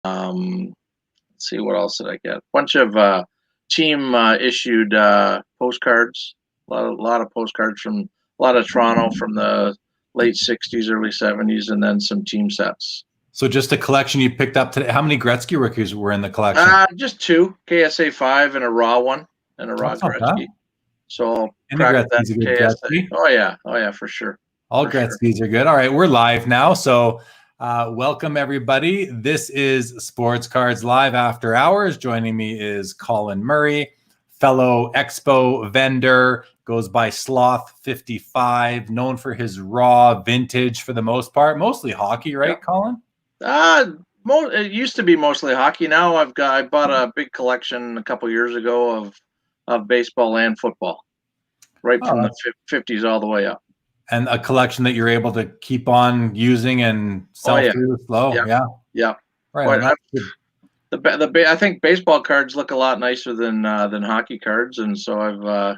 Let's see, what else did I get? Bunch of team issued postcards. A lot of postcards from a lot of Toronto from the late '60s, early '70s, and then some team sets. So just a collection you picked up today. How many Gretzky rookies were in the collection? Just two, KSA 5 and a raw one, and a raw That's not bad. Gretzky. So I'll Any crack that Gretzky's a good KSA. Gretzky. Oh yeah, for sure. All For sure. Gretzky's are good. All right, we're live now. So welcome, everybody. This is Sports Cards Live After Hours. Joining me is Colin Murray, fellow expo vendor, goes by Sloth55, known for his raw vintage for the most part, mostly hockey, right, Yep. Colin? It used to be mostly hockey. Now I bought a big collection a couple years ago of baseball and football, right from the 50s all the way up. And a collection that you're able to keep on using and sell through slow. Yeah. Right. I think baseball cards look a lot nicer than hockey cards, and so I've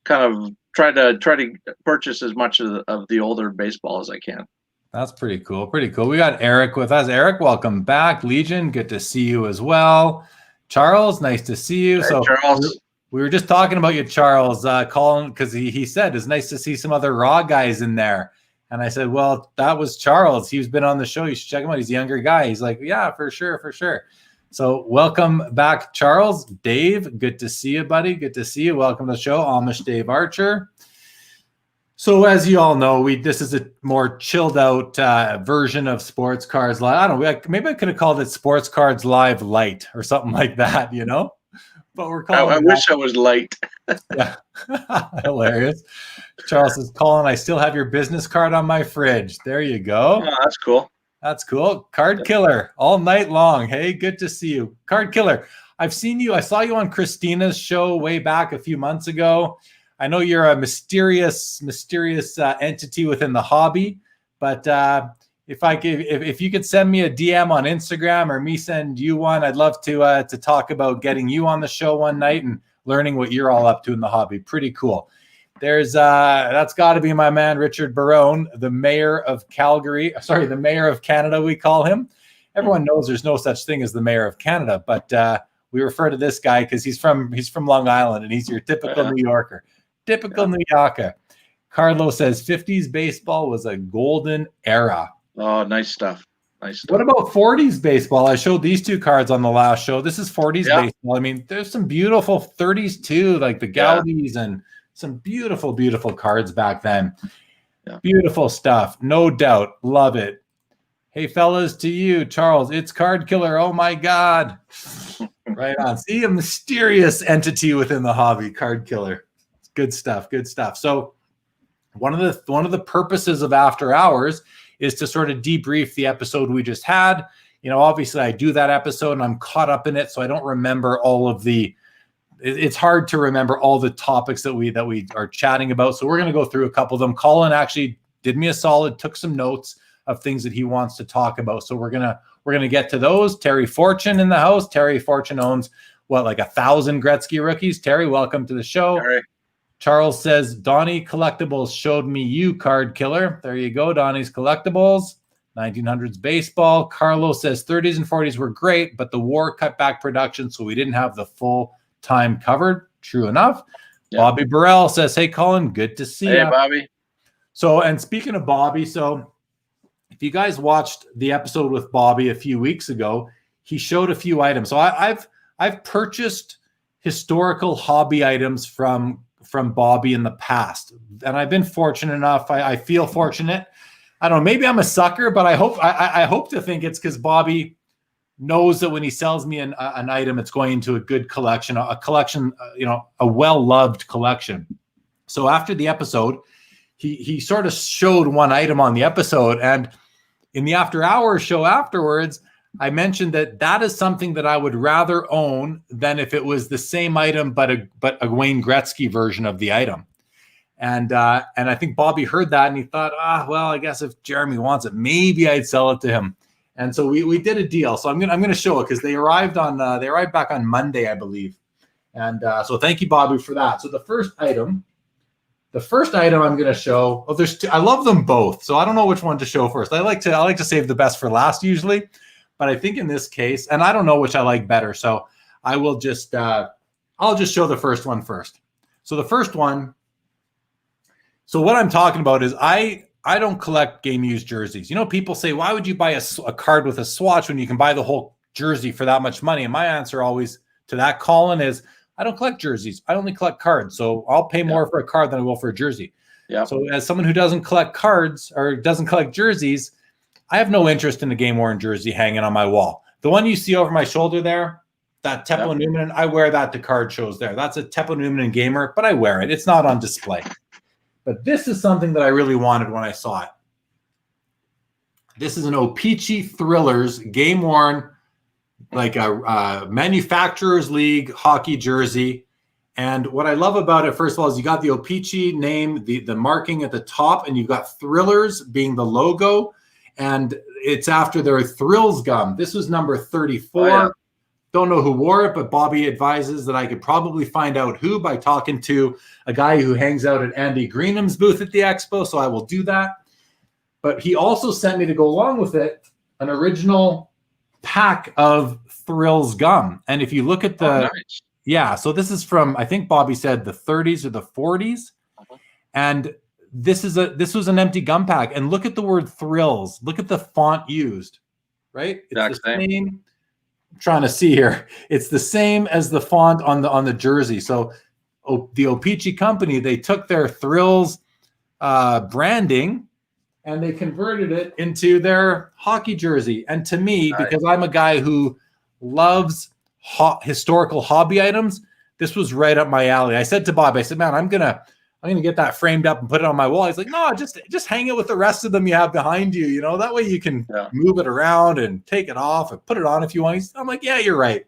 kind of tried to purchase as much of the older baseball as I can. That's pretty cool. Pretty cool. We got Eric with us. Eric, welcome back. Legion, good to see you as well. Charles, nice to see you. Hey, Charles. We were just talking about you, Charles, Colin, because he said it's nice to see some other raw guys in there. And I said, well, that was Charles. He's been on the show. You should check him out. He's a younger guy. He's like, yeah, for sure. So welcome back, Charles. Dave, good to see you, buddy. Good to see you. Welcome to the show, Amish Dave Archer. So as you all know, this is a more chilled out version of Sports Cards Live. I don't know. Maybe I could have called it Sports Cards Live Light or something like that, you know? But we're calling I wish I was light. Yeah. Hilarious. Charles says, Colin, I still have your business card on my fridge. There you go. Oh, that's cool. That's cool. Card Killer all night long. Hey, good to see you. Card Killer. I've seen you. I saw you on Christina's show way back a few months ago. I know you're a mysterious entity within the hobby, but if you could send me a DM on Instagram or me send you one, I'd love to talk about getting you on the show one night and learning what you're all up to in the hobby. Pretty cool. There's that's got to be my man Richard Barone, the mayor of Calgary. Sorry, the mayor of Canada, we call him. Everyone knows there's no such thing as the mayor of Canada, but we refer to this guy because he's from Long Island and he's your typical New Yorker. Typical New Yorker. Carlo says 50s baseball was a golden era. Oh, nice stuff. What about 40s baseball? I showed these two cards on the last show. This is 40s baseball. I mean, there's some beautiful 30s too, like the Gaudis and some beautiful, beautiful cards back then. Yeah. Beautiful stuff. No doubt. Love it. Hey, fellas, to you, Charles. It's Card Killer. Oh, my God. Right on. See, a mysterious entity within the hobby, Card Killer. Good stuff. Good stuff. So one of the purposes of After Hours is to sort of debrief the episode we just had. You know, obviously I do that episode and I'm caught up in it, so I don't remember all of the. It's hard to remember all the topics that we are chatting about. So we're going to go through a couple of them. Colin actually did me a solid, took some notes of things that he wants to talk about. So we're gonna get to those. Terry Fortune in the house. Terry Fortune owns like 1,000 Gretzky rookies. Terry, welcome to the show. Terry. Charles says, Donnie Collectibles showed me you, Card Killer. There you go, Donnie's Collectibles. 1900s baseball. Carlos says 30s and 40s were great, but the war cut back production, so we didn't have the full time covered. True enough. Yeah. Bobby Burrell says, hey, Colin, good to see you. Hey, Bobby. So, and speaking of Bobby, so if you guys watched the episode with Bobby a few weeks ago, he showed a few items. So I've purchased historical hobby items from Bobby in the past. And I've been fortunate enough. I feel fortunate. I don't know, maybe I'm a sucker, but I hope to think it's because Bobby knows that when he sells me an item, it's going into a good collection, a collection, a well-loved collection. So after the episode, he sort of showed one item on the episode. And in the After Hours show afterwards, I mentioned that is something that I would rather own than if it was the same item, but a Wayne Gretzky version of the item. And I think Bobby heard that and he thought, well, I guess if Jeremy wants it, maybe I'd sell it to him. And so we did a deal. So I'm gonna show it because they arrived back on Monday, I believe. And so thank you, Bobby, for that. So the first item I'm gonna show. There's two. I love them both, so I don't know which one to show first. I like to save the best for last usually. But I think in this case, and I don't know which I like better, so I will just I'll just show the first one first. So the first one. So what I'm talking about is I don't collect game used jerseys. You know, people say, why would you buy a card with a swatch when you can buy the whole jersey for that much money? And my answer always to that, Colin, is I don't collect jerseys. I only collect cards. So I'll pay more for a card than I will for a jersey. Yeah. So as someone who doesn't collect cards or doesn't collect jerseys, I have no interest in the game worn jersey hanging on my wall. The one you see over my shoulder there, that Teppo Numminen, I wear that to card shows there. That's a Teppo Numminen gamer, but I wear it. It's not on display. But this is something that I really wanted when I saw it. This is an O-Pee-Chee Thrillers game worn, like a Manufacturers League hockey jersey. And what I love about it, first of all, is you got the O-Pee-Chee name, the marking at the top, and you've got Thrillers being the logo. And it's after their Thrills gum. This was number 34. Oh, yeah. Don't know who wore it, but Bobby advises that I could probably find out who by talking to a guy who hangs out at Andy Greenham's booth at the expo, so I will do that. But he also sent me to go along with it an original pack of Thrills gum. And if you look at the nice. Yeah, so this is from, I think Bobby said the 30s or the 40s. And this was an empty gum pack. And look at the word Thrills. Look at the font used, right? It's the same. I'm trying to see here. It's the same as the font on the jersey. So the O-Pee-Chee company, they took their Thrills branding and they converted it into their hockey jersey. And to me, because I'm a guy who loves historical hobby items, this was right up my alley. I said to Bob, I said, man, I'm gonna get that framed up and put it on my wall. He's like, no, just hang it with the rest of them you have behind you. You know, that way you can move it around and take it off and put it on if you want. I'm like, yeah, you're right.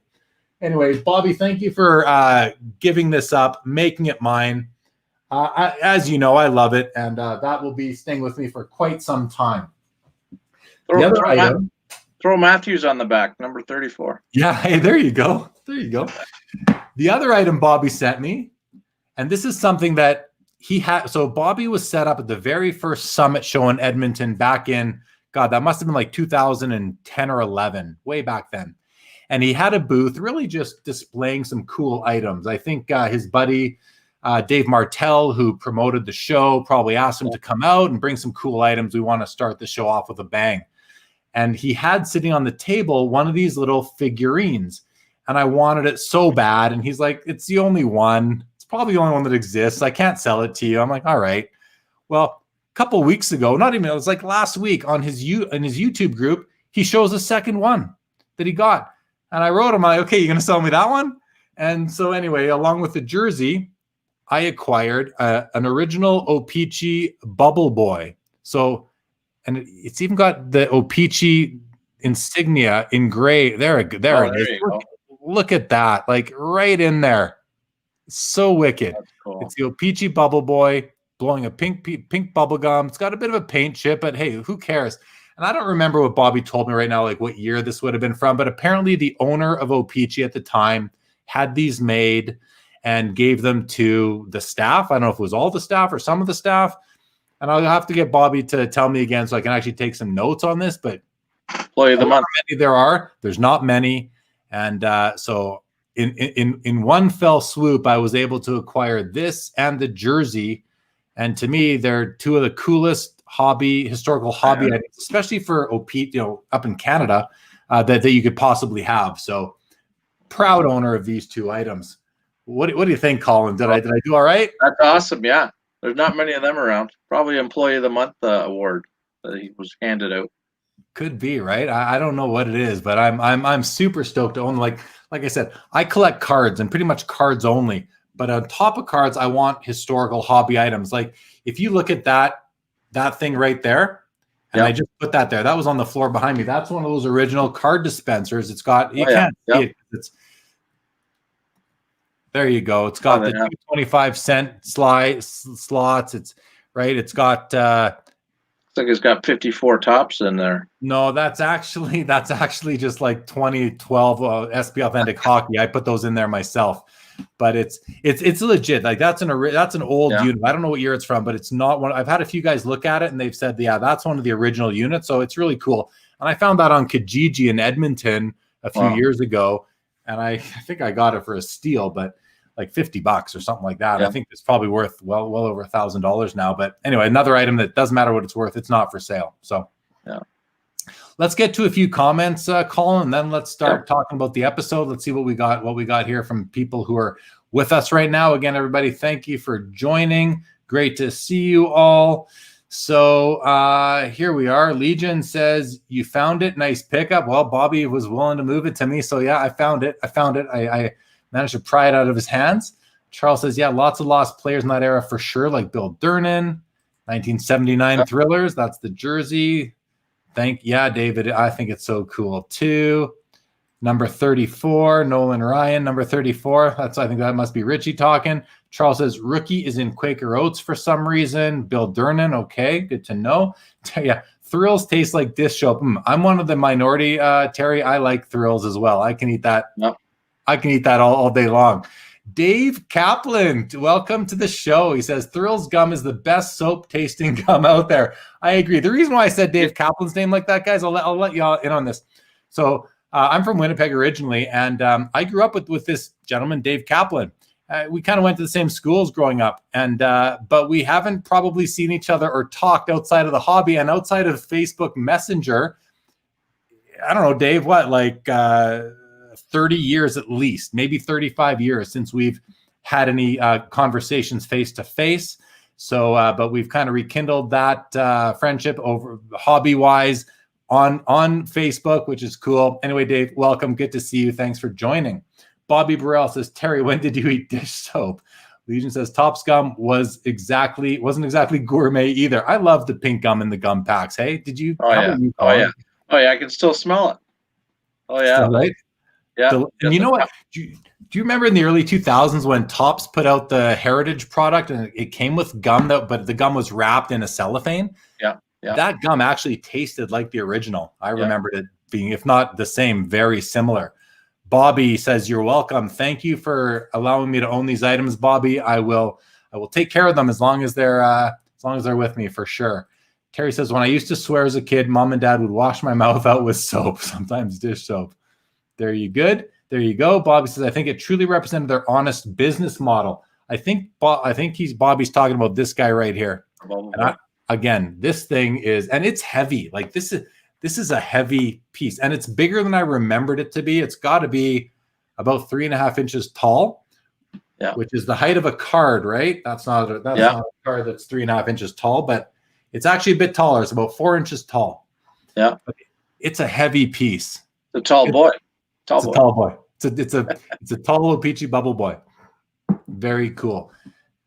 Anyways, Bobby, thank you for giving this up, making it mine. As you know, I love it, and that will be staying with me for quite some time. Throw Matthews on the back, number 34. Yeah, hey, there you go. There you go. The other item Bobby sent me, and this is something that he had. So Bobby was set up at the very first Summit show in Edmonton back in, God, that must have been like 2010 or 11, way back then. And he had a booth really just displaying some cool items. I think his buddy, Dave Martell, who promoted the show, probably asked him to come out and bring some cool items. We want to start the show off with a bang. And he had sitting on the table one of these little figurines. And I wanted it so bad. And he's like, it's the only one. It's probably the only one that exists. I can't sell it to you. I'm like, all right. Well, a couple of weeks ago, not even, it was like last week in his YouTube group, he shows a second one that he got. And I wrote him, I'm like, okay, you're going to sell me that one? And so anyway, along with the jersey, I acquired an original O-Pee-Chee Bubble Boy. So, and it's even got the O-Pee-Chee insignia in gray. There it is. Look at that, like right in there. So wicked. Cool. It's the O-Pee-Chee Bubble Boy blowing a pink bubble gum. It's got a bit of a paint chip, but hey, who cares? And I don't remember what Bobby told me right now, like what year this would have been from, but apparently the owner of O-Pee-Chee at the time had these made and gave them to the staff. I don't know if it was all the staff or some of the staff. And I'll have to get Bobby to tell me again so I can actually take some notes on this. But play the month. There's not many. And so in one fell swoop, I was able to acquire this and the jersey. And to me, they're two of the coolest historical hobby items, especially for OP, up in Canada, that you could possibly have. So proud owner of these two items. What do you think, Colin? Did I do all right? That's awesome. Yeah. There's not many of them around. Probably Employee of the Month award that he was handed out. Could be, right? I don't know what it is, but I'm super stoked to own. Like I said, I collect cards and pretty much cards only. But on top of cards, I want historical hobby items. Like if you look at that thing right there, and I just put that there. That was on the floor behind me. That's one of those original card dispensers. It's got can't see it. There you go. It's got the 25-cent slots. It's right. It's got. Looks like it's got 54 tops in there. No, that's actually just like 2012 SP Authentic Hockey. I put those in there myself, but it's legit. Like that's an old unit. I don't know what year it's from, but it's not one. I've had a few guys look at it and they've said, yeah, that's one of the original units. So it's really cool. And I found that on Kijiji in Edmonton a few Wow. years ago. And I think I got it for a steal, but like $50 or something like that. Yeah. I think it's probably worth well over $1,000 now. But anyway, another item that doesn't matter what it's worth. It's not for sale. So Yeah. let's get to a few comments, Colin, and then let's start talking about the episode. Let's see what we got here from people who are with us right now. Again, everybody, thank you for joining. Great to see you all. So here we are. Legion says, you found it. Nice pickup. Well, Bobby was willing to move it to me. So yeah, I found it. I managed to pry it out of his hands. Charles says, yeah, lots of lost players in that era for sure, like Bill Durnan, 1979 Thrillers. That's the jersey. David, I think it's so cool too. Number 34, Nolan Ryan, number 34. I think that must be Richie talking. Charles says, rookie is in Quaker Oats for some reason. Bill Durnan, okay, good to know. Yeah, Thrills taste like dish soap. I'm one of the minority, Terry. I like Thrills as well. I can eat that. Yep. I can eat that all day long. Dave Kaplan, welcome to the show. He says, Thrills gum is the best soap tasting gum out there. I agree. The reason why I said Dave Kaplan's name like that, guys, I'll let y'all in on this. So I'm from Winnipeg originally, and I grew up with this gentleman, Dave Kaplan. We kind of went to the same schools growing up, and but we haven't probably seen each other or talked outside of the hobby and outside of Facebook Messenger. I don't know, Dave, what, like 30 years at least, maybe 35 years since we've had any conversations face to face. So, but we've kind of rekindled that friendship over hobby wise on Facebook, which is cool. Anyway, Dave, welcome. Good to see you. Thanks for joining. Bobby Burrell says, Terry, when did you eat dish soap? Legion says, Topps gum wasn't exactly gourmet either. I love the pink gum in the gum packs. Hey, did you? Oh yeah. I can still smell it. Oh yeah. Still, right? Yeah. And you know what? Do you remember in the early 2000s when Topps put out the Heritage product and it came with gum, but the gum was wrapped in a cellophane? Yeah. That gum actually tasted like the original. I remembered it being, if not the same, very similar. Bobby says, you're welcome. Thank you for allowing me to own these items, Bobby. I will take care of them as long as they're with me, for sure. Terry says, when I used to swear as a kid, mom and dad would wash my mouth out with soap, sometimes dish soap. There you go. Bobby says, I think it truly represented their honest business model. I think Bobby's talking about this guy right here. And again, this thing is, and it's heavy. Like this is a heavy piece, and it's bigger than I remembered it to be. It's got to be about 3.5 inches tall, which is the height of a card, right? That's not a card that's 3.5 inches tall, but it's actually a bit taller. It's about 4 inches tall. Yeah, but it's a heavy piece. It's a tall boy. It's a tall boy. It's a tall O-Pee-Chee bubble boy. Very cool.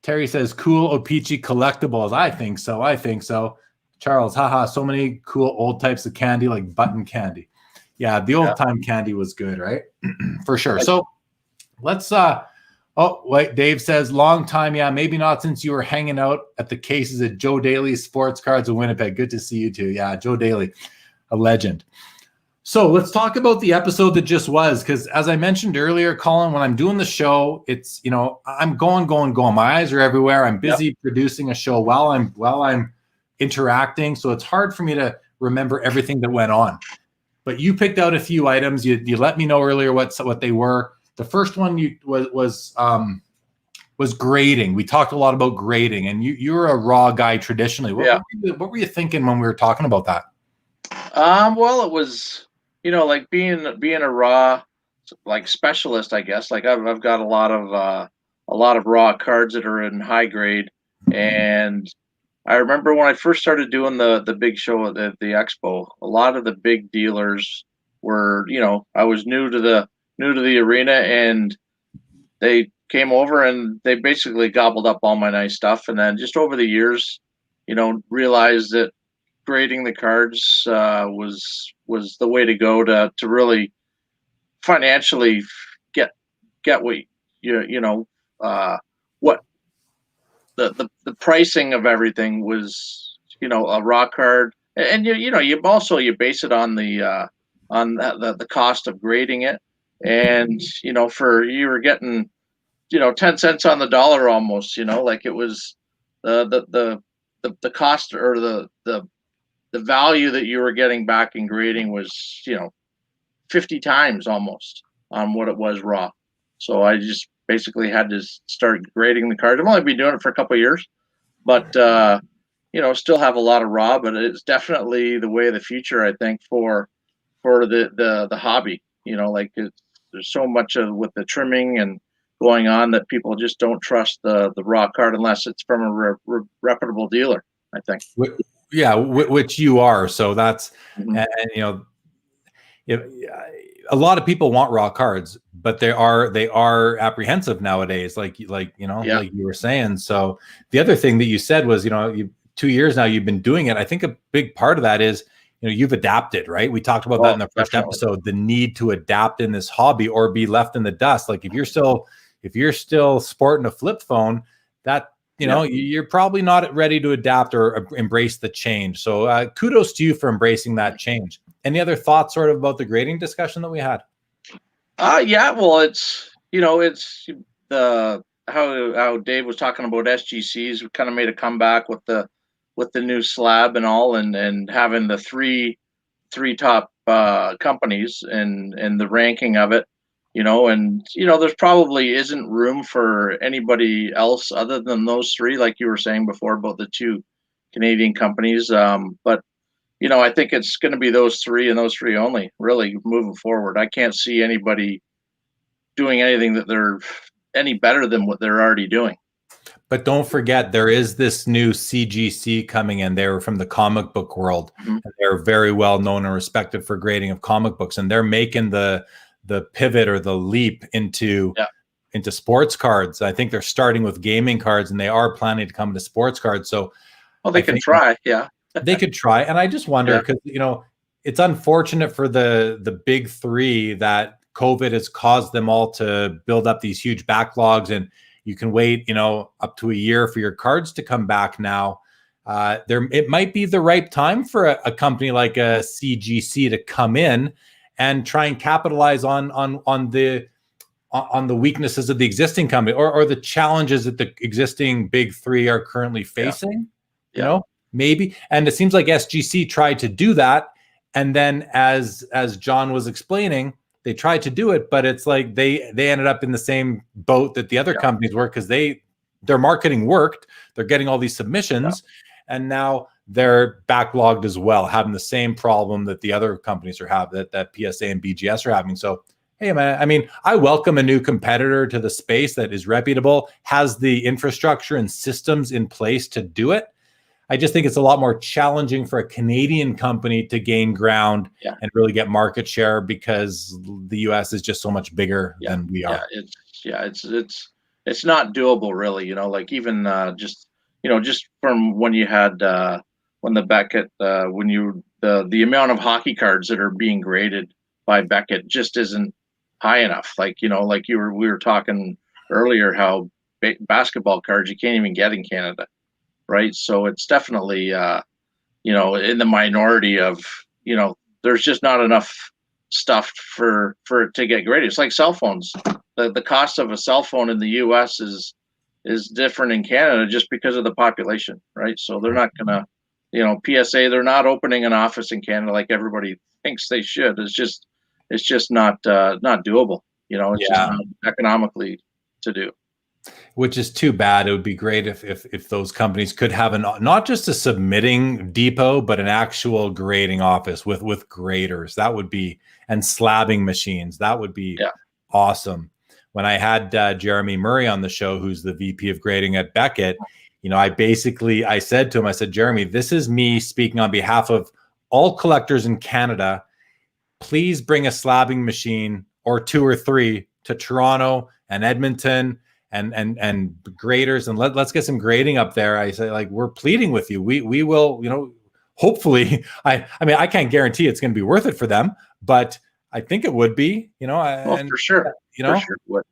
Terry says, cool O-Pee-Chee collectibles. I think so. Charles, haha, so many cool old types of candy, like button candy. Yeah, the old time candy was good, right? For sure. So let's Dave says, long time, maybe not since you were hanging out at the cases at Joe Daly's Sports Cards in Winnipeg. Good to see you too. Yeah, Joe Daly, a legend. So let's talk about the episode that just was, because as I mentioned earlier, Colin, when I'm doing the show, it's, I'm going. My eyes are everywhere. I'm busy producing a show while I'm interacting. So it's hard for me to remember everything that went on. But you picked out a few items. You let me know earlier what they were. The first one was grading. We talked a lot about grading, and you're a raw guy traditionally. What were you thinking when we were talking about that? Well, it was, like being a raw like specialist, I guess. Like I've got a lot of raw cards that are in high grade, and I remember when I first started doing the big show at the expo, a lot of the big dealers were, I was new to the arena, and they came over and they basically gobbled up all my nice stuff. And then just over the years, realized that grading the cards was the way to go to really financially get what the pricing of everything was, a raw card, and you base it on the cost of grading it, and you were getting 10 cents on the dollar almost, like it was the cost or the the value that you were getting back in grading was, 50 times almost on what it was raw. So I just basically had to start grading the cards. I've only been doing it for a couple of years, but still have a lot of raw. But it's definitely the way of the future, I think, for the hobby. There's so much of with the trimming and going on that people just don't trust the raw card unless it's from a reputable dealer, I think. Yeah, which you are. So that's, and a lot of people want raw cards, but they are apprehensive nowadays, like you were saying. So the other thing that you said was, 2 years now you've been doing it. I think a big part of that is, you've adapted, right? We talked about that in the first episode, the need to adapt in this hobby or be left in the dust. Like if you're still sporting a flip phone, that you're probably not ready to adapt or embrace the change. So kudos to you for embracing that change. Any other thoughts sort of about the grading discussion that we had? Yeah, well, it's the how Dave was talking about SGCs. We kind of made a comeback with the new slab and all, and having the three top companies and the ranking of it, there's probably isn't room for anybody else other than those three, like you were saying before about the two Canadian companies. But I think it's going to be those three and those three only, really, moving forward. I can't see anybody doing anything that they're any better than what they're already doing. But don't forget, there is this new CGC coming in. They're from the comic book world. Mm-hmm. And they're very well known and respected for grading of comic books. And they're making the pivot or the leap into sports cards. I think they're starting with gaming cards, and they are planning to come to sports cards. So, they can try. Yeah. They could try. And I just wonder, because, it's unfortunate for the big three that COVID has caused them all to build up these huge backlogs, and you can wait, up to a year for your cards to come back now. It might be the right time for a company like a CGC to come in and try and capitalize on the weaknesses of the existing company or the challenges that the existing big three are currently facing. Maybe. And it seems like SGC tried to do that. And then as John was explaining, they tried to do it, but it's like they ended up in the same boat that the other companies were, because their marketing worked. They're getting all these submissions, and now they're backlogged as well, having the same problem that the other companies are having, that PSA and BGS are having. So, hey, man, I mean, I welcome a new competitor to the space that is reputable, has the infrastructure and systems in place to do it. I just think it's a lot more challenging for a Canadian company to gain ground and really get market share, because the US is just so much bigger than we are. It's not doable, really. Like even just from when you had when the Beckett the amount of hockey cards that are being graded by Beckett just isn't high enough. Like like we were talking earlier, how basketball cards you can't even get in Canada. Right. So it's definitely, in the minority of, there's just not enough stuff for it to get graded. It's like cell phones. The cost of a cell phone in the US is different in Canada just because of the population. Right. So they're not going to, PSA, they're not opening an office in Canada like everybody thinks they should. It's just not doable. It's just not economically to do. Which is too bad. It would be great if those companies could have not just a submitting depot, but an actual grading office with graders. That would be, and slabbing machines. That would be awesome. When I had Jeremy Murray on the show, who's the VP of grading at Beckett, I said to him, Jeremy, this is me speaking on behalf of all collectors in Canada. Please bring a slabbing machine or two or three to Toronto and Edmonton and graders, and let's get some grading up there. I say, like, we're pleading with you. We will, hopefully, I mean, I can't guarantee it's going to be worth it for them, but I think it would be, for sure. For sure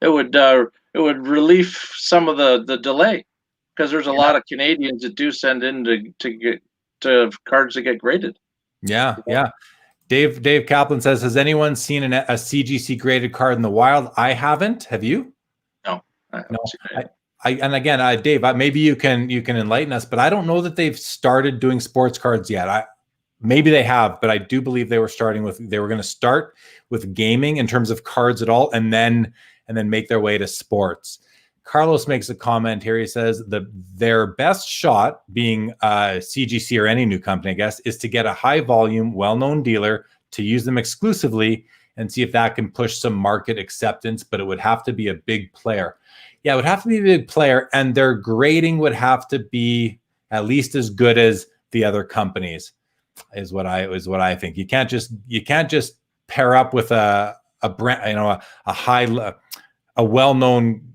it would relieve some of the delay, because there's a lot of Canadians that do send in to get cards that get graded. Yeah. Dave Kaplan says, has anyone seen a CGC graded card in the wild? I haven't. Have you? No. Dave, maybe you can enlighten us, but I don't know that they've started doing sports cards yet. Maybe they have, but I do believe they were going to start with gaming in terms of cards at all, and then make their way to sports. Carlos makes a comment here. He says their best shot, being CGC or any new company, I guess, is to get a high volume, well-known dealer to use them exclusively and see if that can push some market acceptance, but it would have to be a big player. Yeah, it would have to be a big player, and their grading would have to be at least as good as the other companies, is what I think. You can't just pair up with a brand, a well-known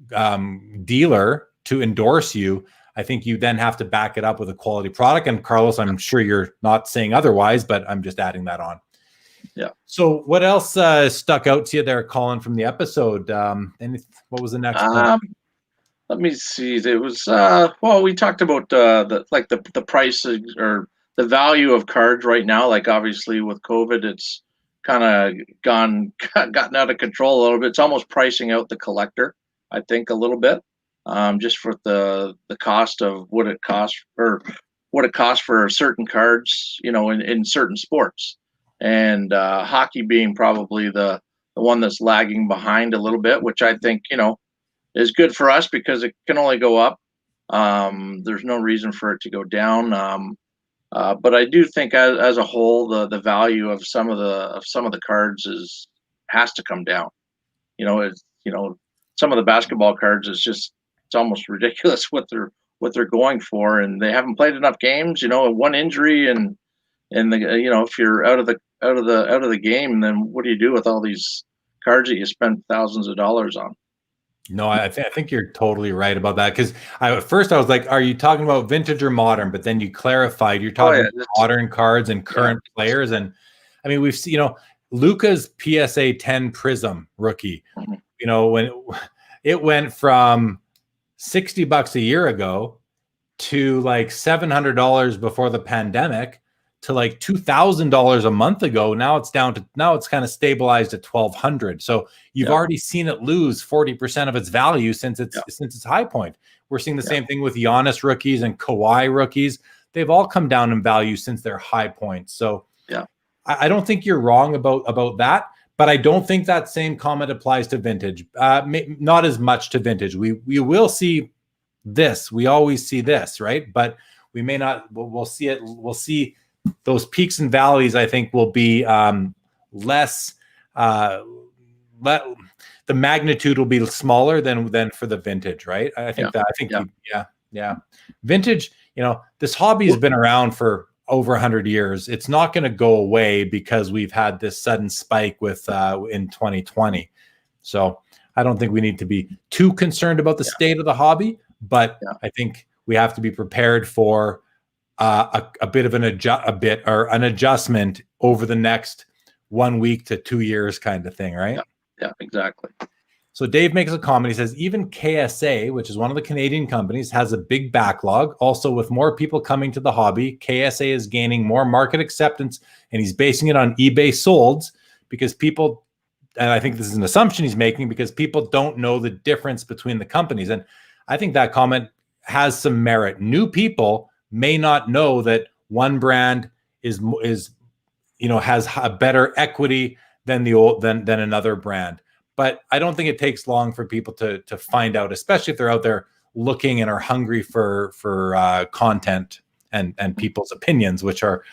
dealer to endorse you. I think you then have to back it up with a quality product. And Carlos, I'm sure you're not saying otherwise, but I'm just adding that on. Yeah. So what else stuck out to you there, Colin, from the episode? And what was the next one? Let me see. It was well, we talked about the price or the value of cards right now. Like obviously with COVID, it's kind of gotten out of control a little bit. It's almost pricing out the collector, I think, a little bit, just for the cost of what it costs for certain cards, in certain sports, and hockey being probably the one that's lagging behind a little bit, which I think is good for us because it can only go up. There's no reason for it to go down. But I do think as a whole, the value of some of the cards has to come down. Some of the basketball cards it's almost ridiculous what they're going for, and they haven't played enough games. One injury and if you're out of the game, then what do you do with all these cards that you spent thousands of dollars on? No, I think you're totally right about that. Because at first I was like, "Are you talking about vintage or modern?" But then you clarified you're talking about modern cards and current players. And I mean, we've seen, Luka's PSA 10 Prism rookie. When it went from $60 a year ago to like $700 before the pandemic to like $2,000 a month ago. Now it's kind of stabilized at $1,200. So you've already seen it lose 40% of its value since its high point. We're seeing the same thing with Giannis rookies and Kawhi rookies. They've all come down in value since their high points. So I don't think you're wrong about that, but I don't think that same comment applies to vintage. Not as much to vintage. We will see this. We always see this, right? But we may not. We'll see it. We'll see those peaks and valleys. I think will be less. The magnitude will be smaller than for the vintage, right? I think vintage. This hobby has been around for over 100 years. It's not going to go away because we've had this sudden spike with in 2020. So I don't think we need to be too concerned about the state of the hobby, but I think we have to be prepared for a bit of an adjustment over the next 1 week to 2 years kind of thing, right? Yeah, exactly. So Dave makes a comment. He says, even KSA, which is one of the Canadian companies, has a big backlog. Also, with more people coming to the hobby, KSA is gaining more market acceptance, and he's basing it on eBay solds because people, and I think this is an assumption he's making, because people don't know the difference between the companies. And I think that comment has some merit. New people may not know that one brand is has a better equity than another brand. But I don't think it takes long for people to find out, especially if they're out there looking and are hungry for content and people's opinions, which are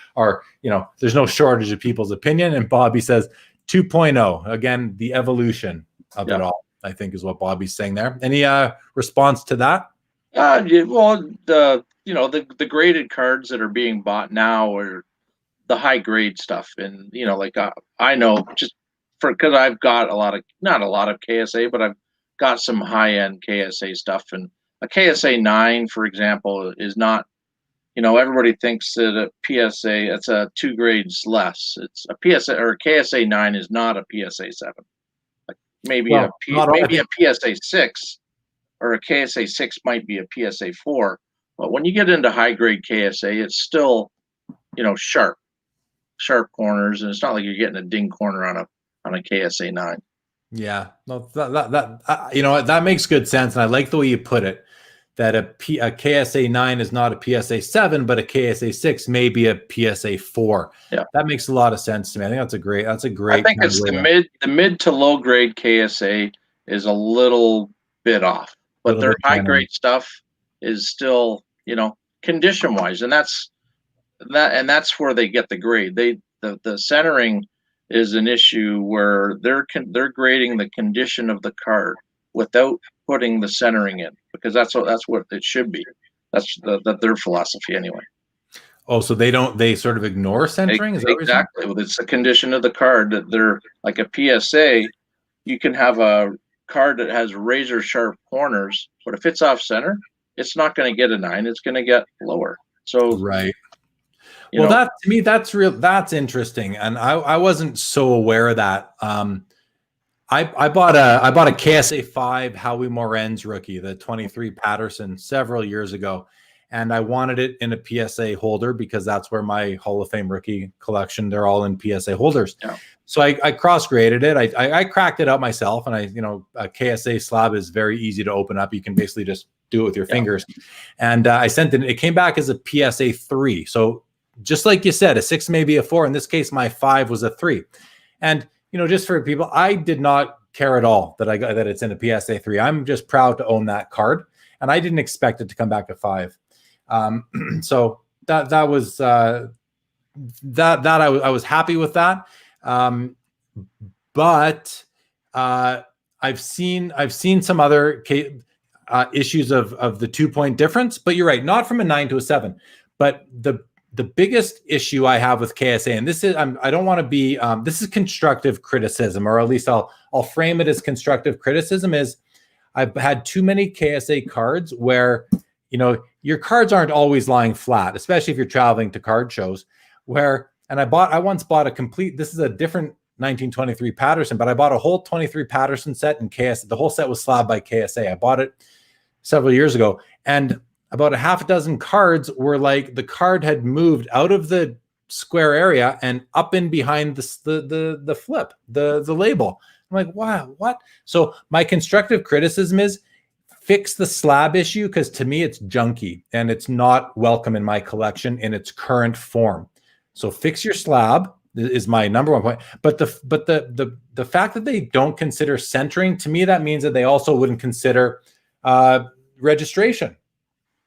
there's no shortage of people's opinion. And Bobby says 2.0, again, the evolution of it all, I think is what Bobby's saying there. Any response to that? Well, the graded cards that are being bought now are the high grade stuff, and I know just because I've got not a lot of KSA, but I've got some high end KSA stuff, and a KSA 9, for example, is not. Everybody thinks that a PSA it's a 2 grades less. It's a PSA or a KSA 9 is not a PSA 7. Like maybe a PSA 6 or a KSA 6 might be a PSA 4, but when you get into high grade KSA, it's still sharp corners, and it's not like you're getting a ding corner on a KSA 9. Yeah, no, that makes good sense, and I like the way you put it. that a KSA 9 is not a PSA 7, but a KSA 6 may be a PSA 4. Yeah. That makes a lot of sense to me. I think that's a great I think it's the mid to low grade KSA is a little bit off, but their high grade stuff is still, you know, condition wise, and that's where they get the grade. The centering is an issue where they're grading the condition of the card without putting the centering in, because that's what it should be. That's their philosophy anyway. Oh, so they sort of ignore centering? Is that exactly? Well, it's the condition of the card that they're like a PSA. You can have a card that has razor sharp corners, but if it's off center, it's not going to get a 9. It's going to get lower. So right. Well, that to me, that's interesting, and I wasn't so aware of that. I bought a KSA 5 Howie Morenz rookie, the 23 Patterson, several years ago, and I wanted it in a PSA holder because that's where my Hall of Fame rookie collection, they're all in PSA holders. Yeah. So I cross graded it. I cracked it out myself, and a KSA slab is very easy to open up. You can basically just do it with your fingers, and I sent it. It came back as a PSA 3. So just like you said, a 6 may be a 4. In this case, my 5 was a 3, and just for people, I did not care at all that it's in a PSA 3. I'm just proud to own that card, and I didn't expect it to come back a 5. So that was I was happy with that. But I've seen some other issues of the 2-point difference. But you're right, not from a 9 to a 7. But the biggest issue I have with KSA, and this is I don't want to be this is constructive criticism, or at least I'll frame it as constructive criticism, is I've had too many KSA cards where your cards aren't always lying flat, especially if you're traveling to card shows. I once bought a complete, this is a different 1923 Patterson, but I bought a whole 23 Patterson set in KSA. The whole set was slabbed by KSA. I bought it several years ago, and about a half a dozen cards were like the card had moved out of the square area and up in behind the flip, the label. I'm like, wow, what? So my constructive criticism is fix the slab issue, because to me it's junky and it's not welcome in my collection in its current form. So fix your slab is my number one point. But the fact that they don't consider centering, to me, that means that they also wouldn't consider registration.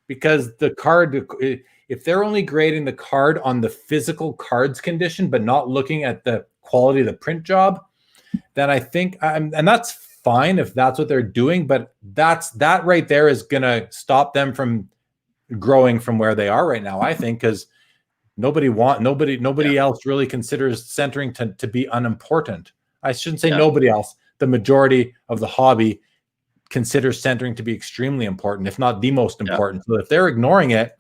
Because the card, if they're only grading the card on the physical card's condition, but not looking at the quality of the print job, then I think, and that's fine if that's what they're doing, but that right there is going to stop them from growing from where they are right now, I think, because nobody else really considers centering to be unimportant. I shouldn't say nobody else. The majority of the hobby considers centering to be extremely important, if not the most important. So if they're ignoring it,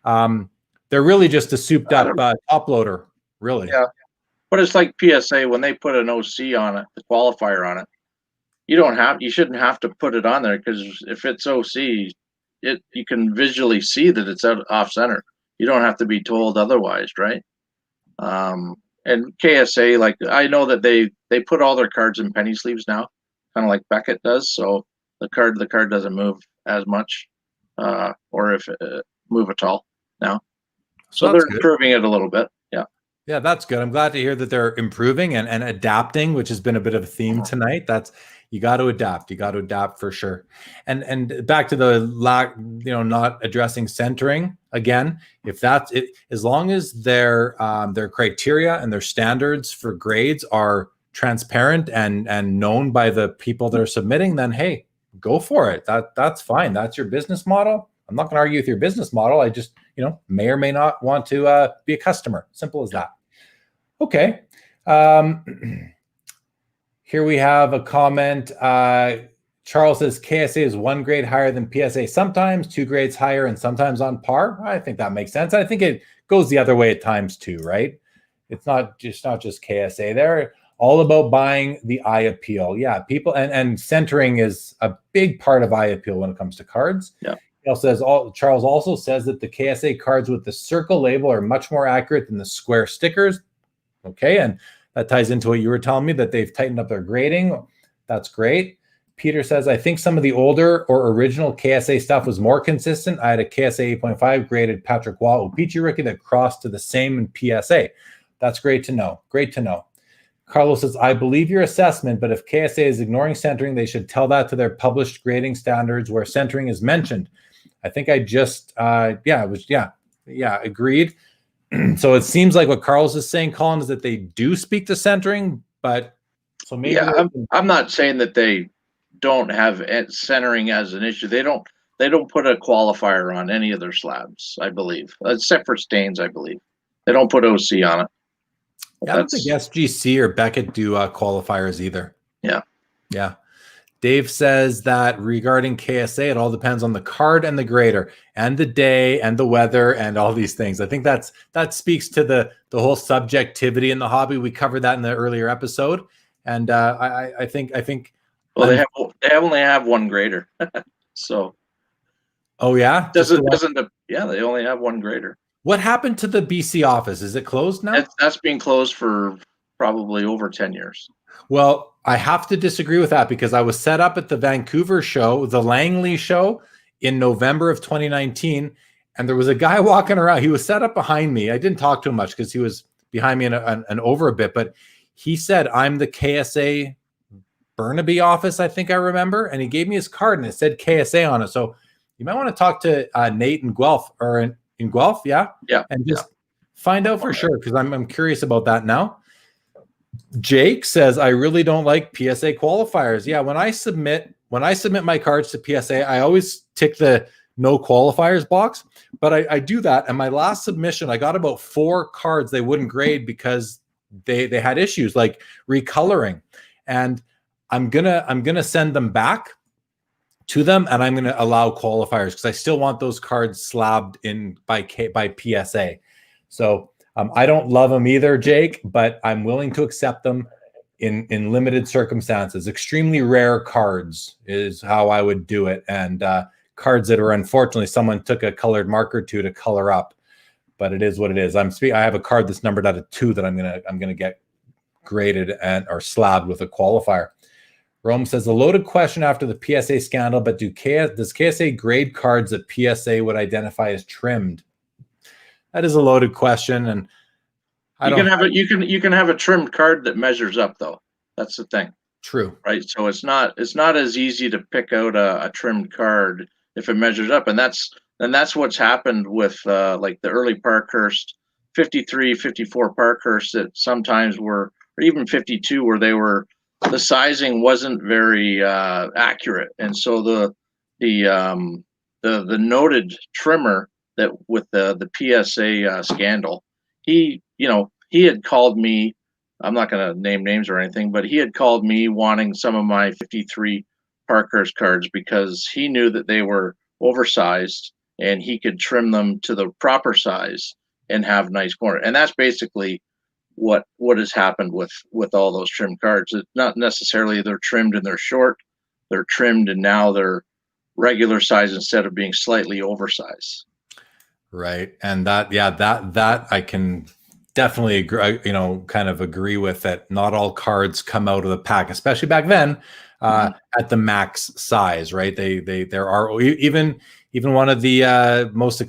they're really just a souped up top loader, really. Yeah, but it's like PSA when they put an OC on it, the qualifier on it. You shouldn't have to put it on there, because if it's OC, you can visually see that it's off center. You don't have to be told otherwise, right? And KSA, like, I know that they put all their cards in penny sleeves now, kind of like Beckett does. So the card doesn't move as much, or if move at all now. So they're improving it a little bit. Yeah. Yeah, that's good. I'm glad to hear that they're improving and adapting, which has been a bit of a theme tonight. You got to adapt. You got to adapt for sure. And back to the not addressing centering again. If that's it, as long as their criteria and their standards for grades are transparent and known by the people that are submitting, then hey, go for it. That's fine. That's your business model. I'm not going to argue with your business model. I just may or may not want to be a customer. Simple as that. Okay. Here we have a comment. Charles says KSA is 1 grade higher than PSA sometimes, 2 grades higher, and sometimes on par. I think that makes sense. I think it goes the other way at times too, right? It's not just KSA. They're all about buying the eye appeal. Yeah, people and centering is a big part of eye appeal when it comes to cards. Yeah. Charles also says that the KSA cards with the circle label are much more accurate than the square stickers. Okay, and that ties into what you were telling me, that they've tightened up their grading. That's great. Peter says, I think some of the older or original KSA stuff was more consistent. I had a KSA 8.5 graded Patrick Waugh Peachy rookie that crossed to the same in PSA. That's great to know. Great to know. Carlos says, I believe your assessment, but if KSA is ignoring centering, they should tell that to their published grading standards where centering is mentioned. I think I just, agreed. So it seems like what Carlos is saying, Colin, is that they do speak to centering, but so maybe. Yeah, I'm not saying that they don't have centering as an issue. They don't put a qualifier on any of their slabs, I believe, except for stains. I believe they don't put OC on it. Yeah, I don't think SGC or Beckett do qualifiers either. Yeah. Dave says that regarding KSA, it all depends on the card and the grader and the day and the weather and all these things. I think that speaks to the whole subjectivity in the hobby. We covered that in the earlier episode, and I think. Well, they only have one grader, so. Oh yeah, they only have one grader. What happened to the BC office? Is it closed now? That's being closed for probably over 10 years. Well, I have to disagree with that because I was set up at the Vancouver show, the Langley show, in November of 2019, and there was a guy walking around. He was set up behind me. I didn't talk to him much because he was behind me and over a bit, but he said, I'm the KSA Burnaby office, I think I remember, and he gave me his card and it said KSA on it. So you might want to talk to Nate in Guelph or in Guelph, yeah, and just find out for sure because I'm curious about that now. Jake says, I really don't like PSA qualifiers. Yeah, when I submit my cards to PSA, I always tick the no qualifiers box, but I do that. And my last submission, I got about 4 cards they wouldn't grade because they had issues like recoloring. And I'm gonna send them back to them, and I'm gonna allow qualifiers because I still want those cards slabbed in by PSA. So I don't love them either, Jake, but I'm willing to accept them in limited circumstances. Extremely rare cards is how I would do it, and cards that are unfortunately someone took a colored marker to color up. But it is what it is. I have a card that's numbered out of 2 that I'm gonna get graded or slabbed with a qualifier. Rome says a loaded question after the PSA scandal, but does KSA grade cards that PSA would identify as trimmed? That is a loaded question, and you can have a trimmed card that measures up though. That's the thing. True. Right. So it's not as easy to pick out a trimmed card if it measures up, and that's what's happened with like the early Parkhurst 53, 54 Parkhurst that sometimes were, or even 52, where the sizing wasn't very accurate, and so the noted trimmer that with the PSA scandal, he had called me. I'm not going to name names or anything, but he had called me wanting some of my 53 Parkhurst cards because he knew that they were oversized and he could trim them to the proper size and have nice corner. And that's basically what has happened with all those trimmed cards. It's not necessarily they're trimmed and they're short, they're trimmed and now they're regular size instead of being slightly oversized. Right. And that I can definitely agree, kind of agree with that. Not all cards come out of the pack, especially back then, at the max size, right? There are even one of the most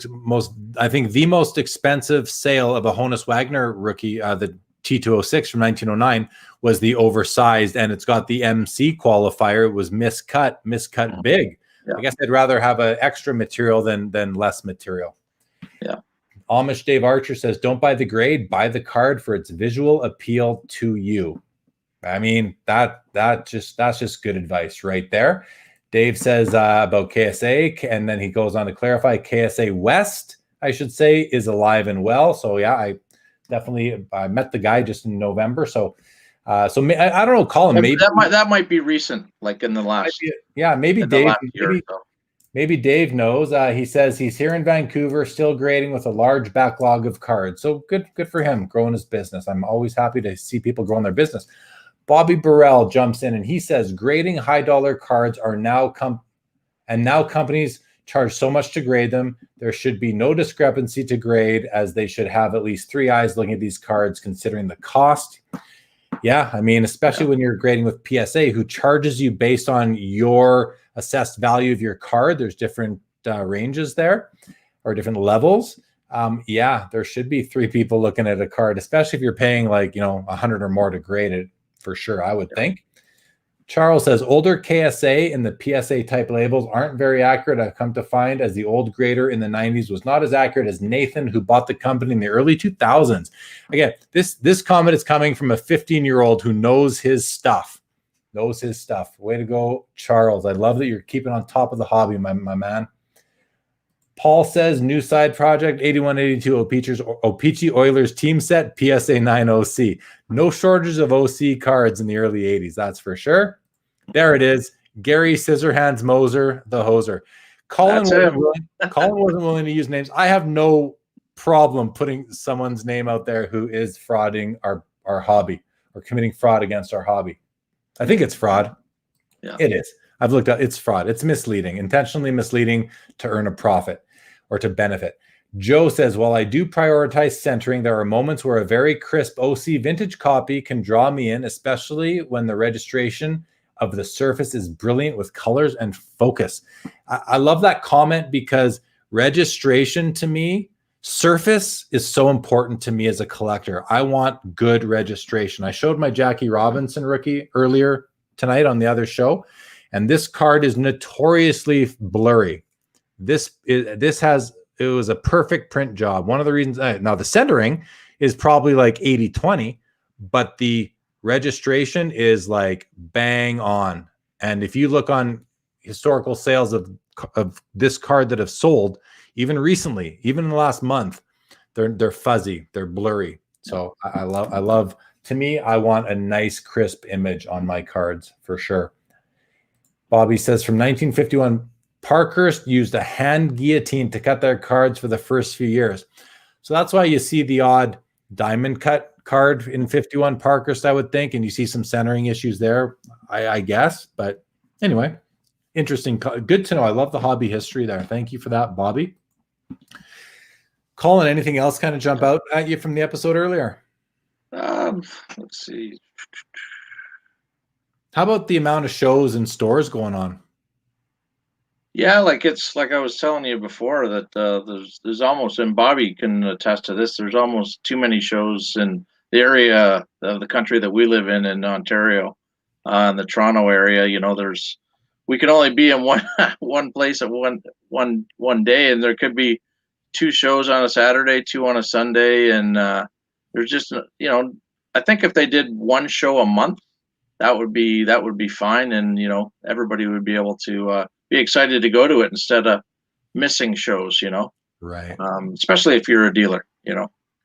I think the most expensive sale of a Honus Wagner rookie, the T206 from 1909, was the oversized, and it's got the MC qualifier. It was miscut big. Yeah. I guess I'd rather have an extra material than less material. Yeah. Amish Dave Archer says, don't buy the grade, buy the card for its visual appeal to you. I mean, that's just good advice right there. Dave says about KSA, and then he goes on to clarify KSA West, I should say, is alive and well. So yeah, I met the guy just in November. So I don't know, Colin, maybe that might be recent, like in the last. Maybe Dave. Maybe Dave knows. He says he's here in Vancouver, still grading with a large backlog of cards. So good for him, growing his business. I'm always happy to see people growing their business. Bobby Burrell jumps in and he says grading high dollar cards are now companies charge so much to grade them. There should be no discrepancy to grade, as they should have at least 3 eyes looking at these cards considering the cost. Yeah, I mean, especially when you're grading with PSA, who charges you based on your assessed value of your card. There's different ranges there, or different levels. Yeah, there should be 3 people looking at a card, especially if you're paying like, 100 or more to grade it, for sure, I would think. Charles says, older KSA and the PSA type labels aren't very accurate. I've come to find, as the old grader in the 90s was not as accurate as Nathan, who bought the company in the early 2000s. Again, this comment is coming from a 15-year-old who knows his stuff. Way to go, Charles. I love that you're keeping on top of the hobby, my man. Paul says, new side project, 8182 O-Pee-Chee Oilers team set, PSA 9 OC. No shortage of OC cards in the early 80s, that's for sure. There it is. Gary Scissorhands Moser, the hoser. Colin wasn't willing to use names. I have no problem putting someone's name out there who is frauding our hobby, or committing fraud against our hobby. I think it's fraud. Yeah. It is. I've looked at it's fraud. It's misleading, intentionally misleading to earn a profit or to benefit. Joe says, while I do prioritize centering, there are moments where a very crisp OC vintage copy can draw me in, especially when the registration of the surface is brilliant with colors and focus. I love that comment, because registration to me, surface is so important to me as a collector. I want good registration. I showed my Jackie Robinson rookie earlier tonight on the other show, and this card is notoriously blurry. It was a perfect print job. One of the reasons, now the centering is probably like 80-20, but the registration is like bang on. And if you look on historical sales of this card that have sold, even recently, even in the last month, they're fuzzy, they're blurry. So I love, to me, I want a nice crisp image on my cards for sure. Bobby says, from 1951, Parkhurst used a hand guillotine to cut their cards for the first few years. So that's why you see the odd diamond cut card in 51 Parkhurst, I would think, and you see some centering issues there, I guess. But anyway, interesting. Good to know. I love the hobby history there. Thank you for that, Bobby. Colin, anything else kind of jump out at you from the episode earlier? Let's see. How about the amount of shows and stores going on? Yeah, it's like I was telling you before, that there's almost, and Bobby can attest to this, there's almost too many shows in the area of the country that we live in Ontario, in the Toronto area. We can only be in one place at one day, and there could be 2 shows on a Saturday, 2 on a Sunday, and there's just I think if they did 1 show a month, that would be fine, and everybody would be able to be excited to go to it instead of missing shows, Right. Especially if you're a dealer,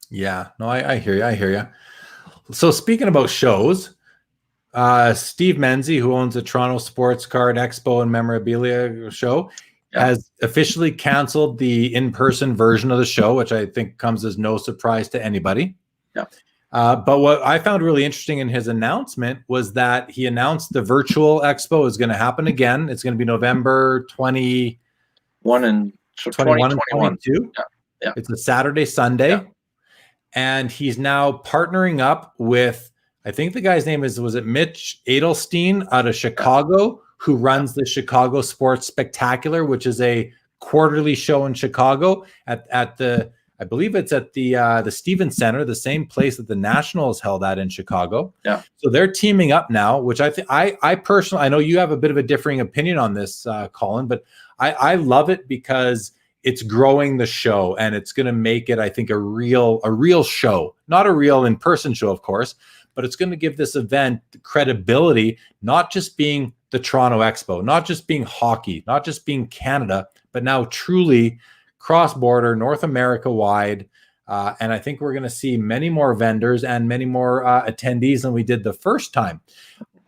Yeah, no, I hear you. So speaking about shows, Steve Menzie, who owns the Toronto Sports Card Expo and Memorabilia show, has officially canceled the in-person version of the show, which I think comes as no surprise to anybody. Yeah. But what I found really interesting in his announcement was that he announced the virtual expo is going to happen again. It's going to be November 21 and 22. Yeah. It's a Saturday, Sunday. Yeah. And he's now partnering up with, I think the guy's name was it Mitch Adelstein out of Chicago, who runs the Chicago Sports Spectacular, which is a quarterly show in Chicago at the, I believe it's at the Stevens Center, the same place that the National is held at in Chicago. Yeah. So they're teaming up now, which I personally, I know you have a bit of a differing opinion on this, Colin, but I love it because it's growing the show, and it's going to make it, I think, a real show, not a real in-person show, of course, but it's going to give this event credibility, not just being the Toronto Expo, not just being hockey, not just being Canada, but now truly cross-border, North America-wide. And I think we're going to see many more vendors and many more attendees than we did the first time.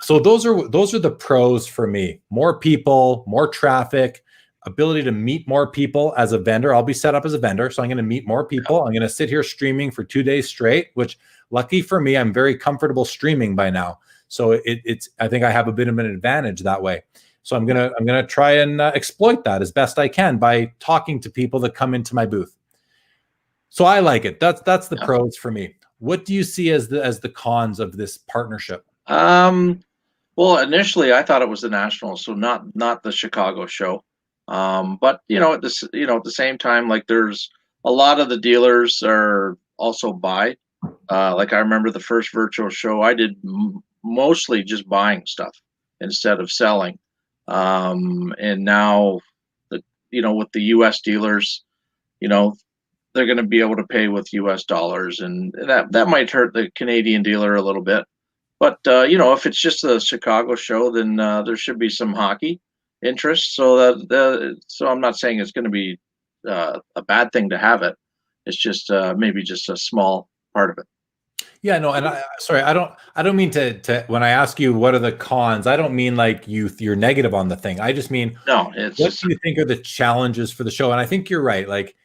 So those are the pros for me. More people, more traffic, ability to meet more people as a vendor. I'll be set up as a vendor, so I'm going to meet more people. I'm going to sit here streaming for 2 days straight, which lucky for me, I'm very comfortable streaming by now. So it's I think I have a bit of an advantage that way. So I'm gonna try and exploit that as best I can by talking to people that come into my booth. So I like it. That's the pros for me. What do you see as the cons of this partnership? Well, initially I thought it was the National, so not the Chicago show. But at the same time, like there's a lot of the dealers are also buy. Like I remember the first virtual show I did mostly just buying stuff instead of selling. And now with the U.S. dealers, they're going to be able to pay with U.S. dollars, and that might hurt the Canadian dealer a little bit. But if it's just a Chicago show, then there should be some hockey interest. So I'm not saying it's going to be a bad thing to have it. It's just maybe just a small part of it. Yeah, no, and sorry, I don't mean to when I ask you what are the cons, I don't mean like you're negative on the thing. I just mean, no, it's what do you think are the challenges for the show? And I think you're right. Like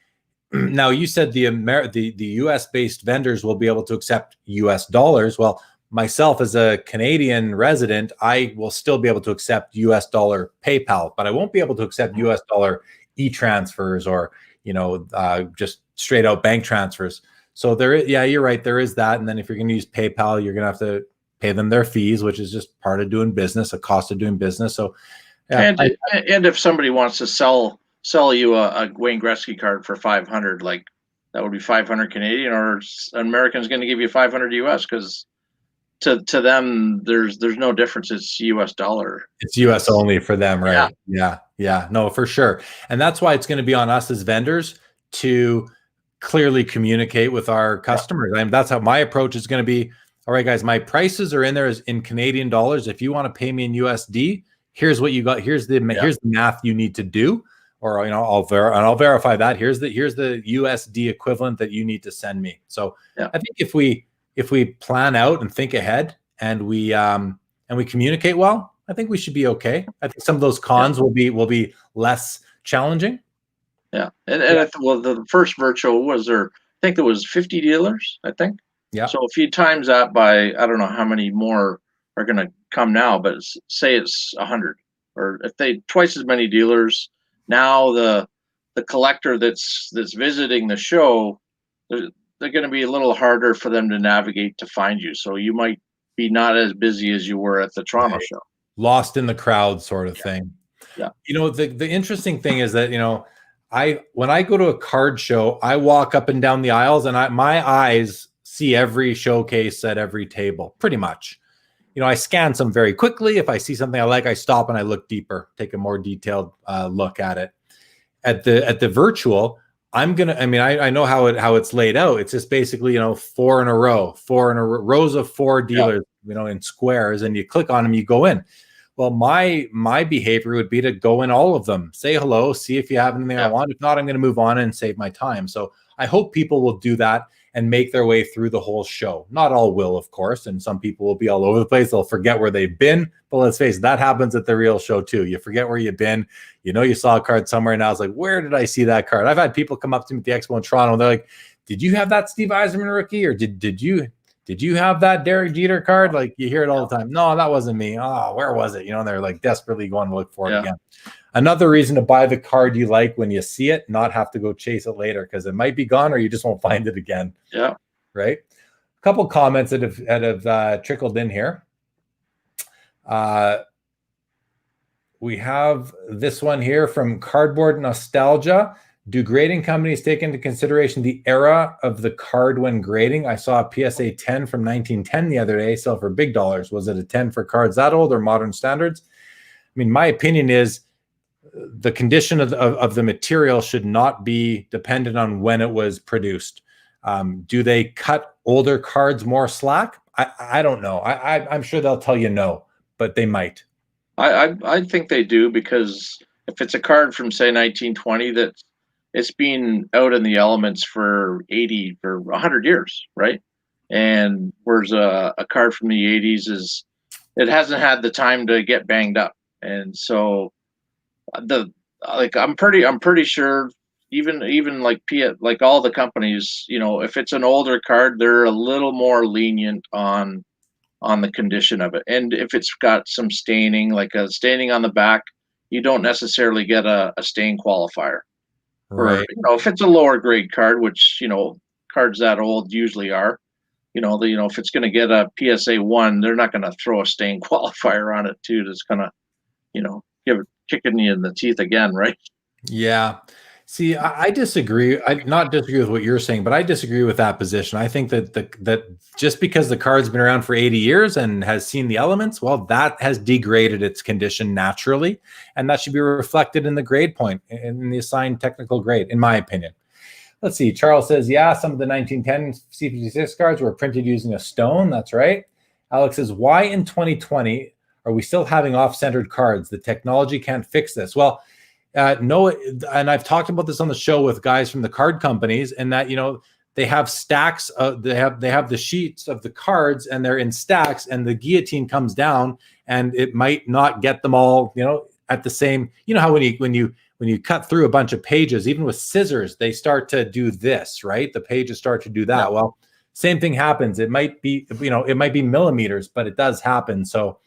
now you said the US based vendors will be able to accept US dollars. Well, myself as a Canadian resident, I will still be able to accept US dollar PayPal, but I won't be able to accept US dollar e-transfers or just straight out bank transfers. So you're right. There is that. And then if you're going to use PayPal, you're going to have to pay them their fees, which is just part of doing business, a cost of doing business. So, yeah, and if somebody wants to sell you a Wayne Gretzky card for 500, like that would be 500 Canadian, or an American's going to give you 500 US, because to them, there's no difference. It's US dollar. It's US only for them, right? Yeah. No, for sure. And that's why it's going to be on us as vendors to clearly communicate with our customers. I mean, that's how my approach is going to be. All right, guys, my prices are in there as in Canadian dollars. If you want to pay me in USD, here's what you got. Here's the math you need to do. Or I'll verify that. Here's the USD equivalent that you need to send me. So I think if we plan out and think ahead and we communicate well, I think we should be okay. I think some of those cons will be less challenging. Yeah, and the first virtual was there. I think there was 50 dealers. I think. Yeah. So if you times that by, I don't know how many more are going to come now, but say it's 100, or if they twice as many dealers. Now the collector that's visiting the show, they're going to be a little harder for them to navigate to find you. So you might be not as busy as you were at the Toronto show. Lost in the crowd sort of thing. Yeah. The interesting thing is that, when I go to a card show, I walk up and down the aisles and my eyes see every showcase at every table, pretty much. I scan some very quickly. If I see something I like, I stop and I look deeper, take a more detailed look at it. At the virtual, I know how it's laid out. It's just basically, four in a row, rows of four dealers, in squares, and you click on them, you go in. Well, my behavior would be to go in all of them, say hello, see if you have anything I want. If not, I'm going to move on and save my time. So I hope people will do that and make their way through the whole show. Not all will, of course, and some people will be all over the place. They'll forget where they've been. But let's face it, that happens at the real show too. You forget where you've been. You saw a card somewhere, and now it's like, where did I see that card? I've had people come up to me at the expo in Toronto, and they're like, did you have that Steve Yzerman rookie, or did you have that Derek Jeter card? Like, you hear it all the time. No, that wasn't me. Oh, where was it? And they're like desperately going to look for it again. Another reason to buy the card you like when you see it, not have to go chase it later, because it might be gone or you just won't find it again. Yeah. Right. A couple comments that have trickled in here. We have this one here from Cardboard Nostalgia. Do grading companies take into consideration the era of the card when grading? I saw a PSA 10 from 1910 the other day, sell for big dollars. Was it a 10 for cards that old or modern standards? I mean, my opinion is the condition of the material should not be dependent on when it was produced. Do they cut older cards more slack? I don't know. I'm sure they'll tell you no, but they might. I think they do, because if it's a card from, say, 1920 that it's been out in the elements for 80 or 100 years, right? And whereas a card from the 80s it hasn't had the time to get banged up, and so I'm pretty sure even like all the companies, if it's an older card, they're a little more lenient on the condition of it. And if it's got some staining, like a staining on the back, you don't necessarily get a stain qualifier. Right. Or, if it's a lower grade card, which, cards that old usually are, if it's going to get a PSA 1, they're not going to throw a stain qualifier on it too. That's going to, kicking you in the teeth again, right? Yeah. See, I disagree. I not disagree with what you're saying, but I disagree with that position. I think that that just because the card's been around for 80 years and has seen the elements, well, that has degraded its condition naturally, and that should be reflected in the grade point, in the assigned technical grade, in my opinion. Let's see. Charles says, yeah, some of the 1910 C56 cards were printed using a stone. That's right. Alex says, why in 2020 are we still having off-centered cards? The technology can't fix this. Well, no, and I've talked about this on the show with guys from the card companies, and that they have stacks. They have the sheets of the cards, and they're in stacks, and the guillotine comes down, and it might not get them all, at the same. You know how when you cut through a bunch of pages, even with scissors, they start to do this, right? The pages start to do that. Yeah. Well, same thing happens. It might be, it might be millimeters, but it does happen. So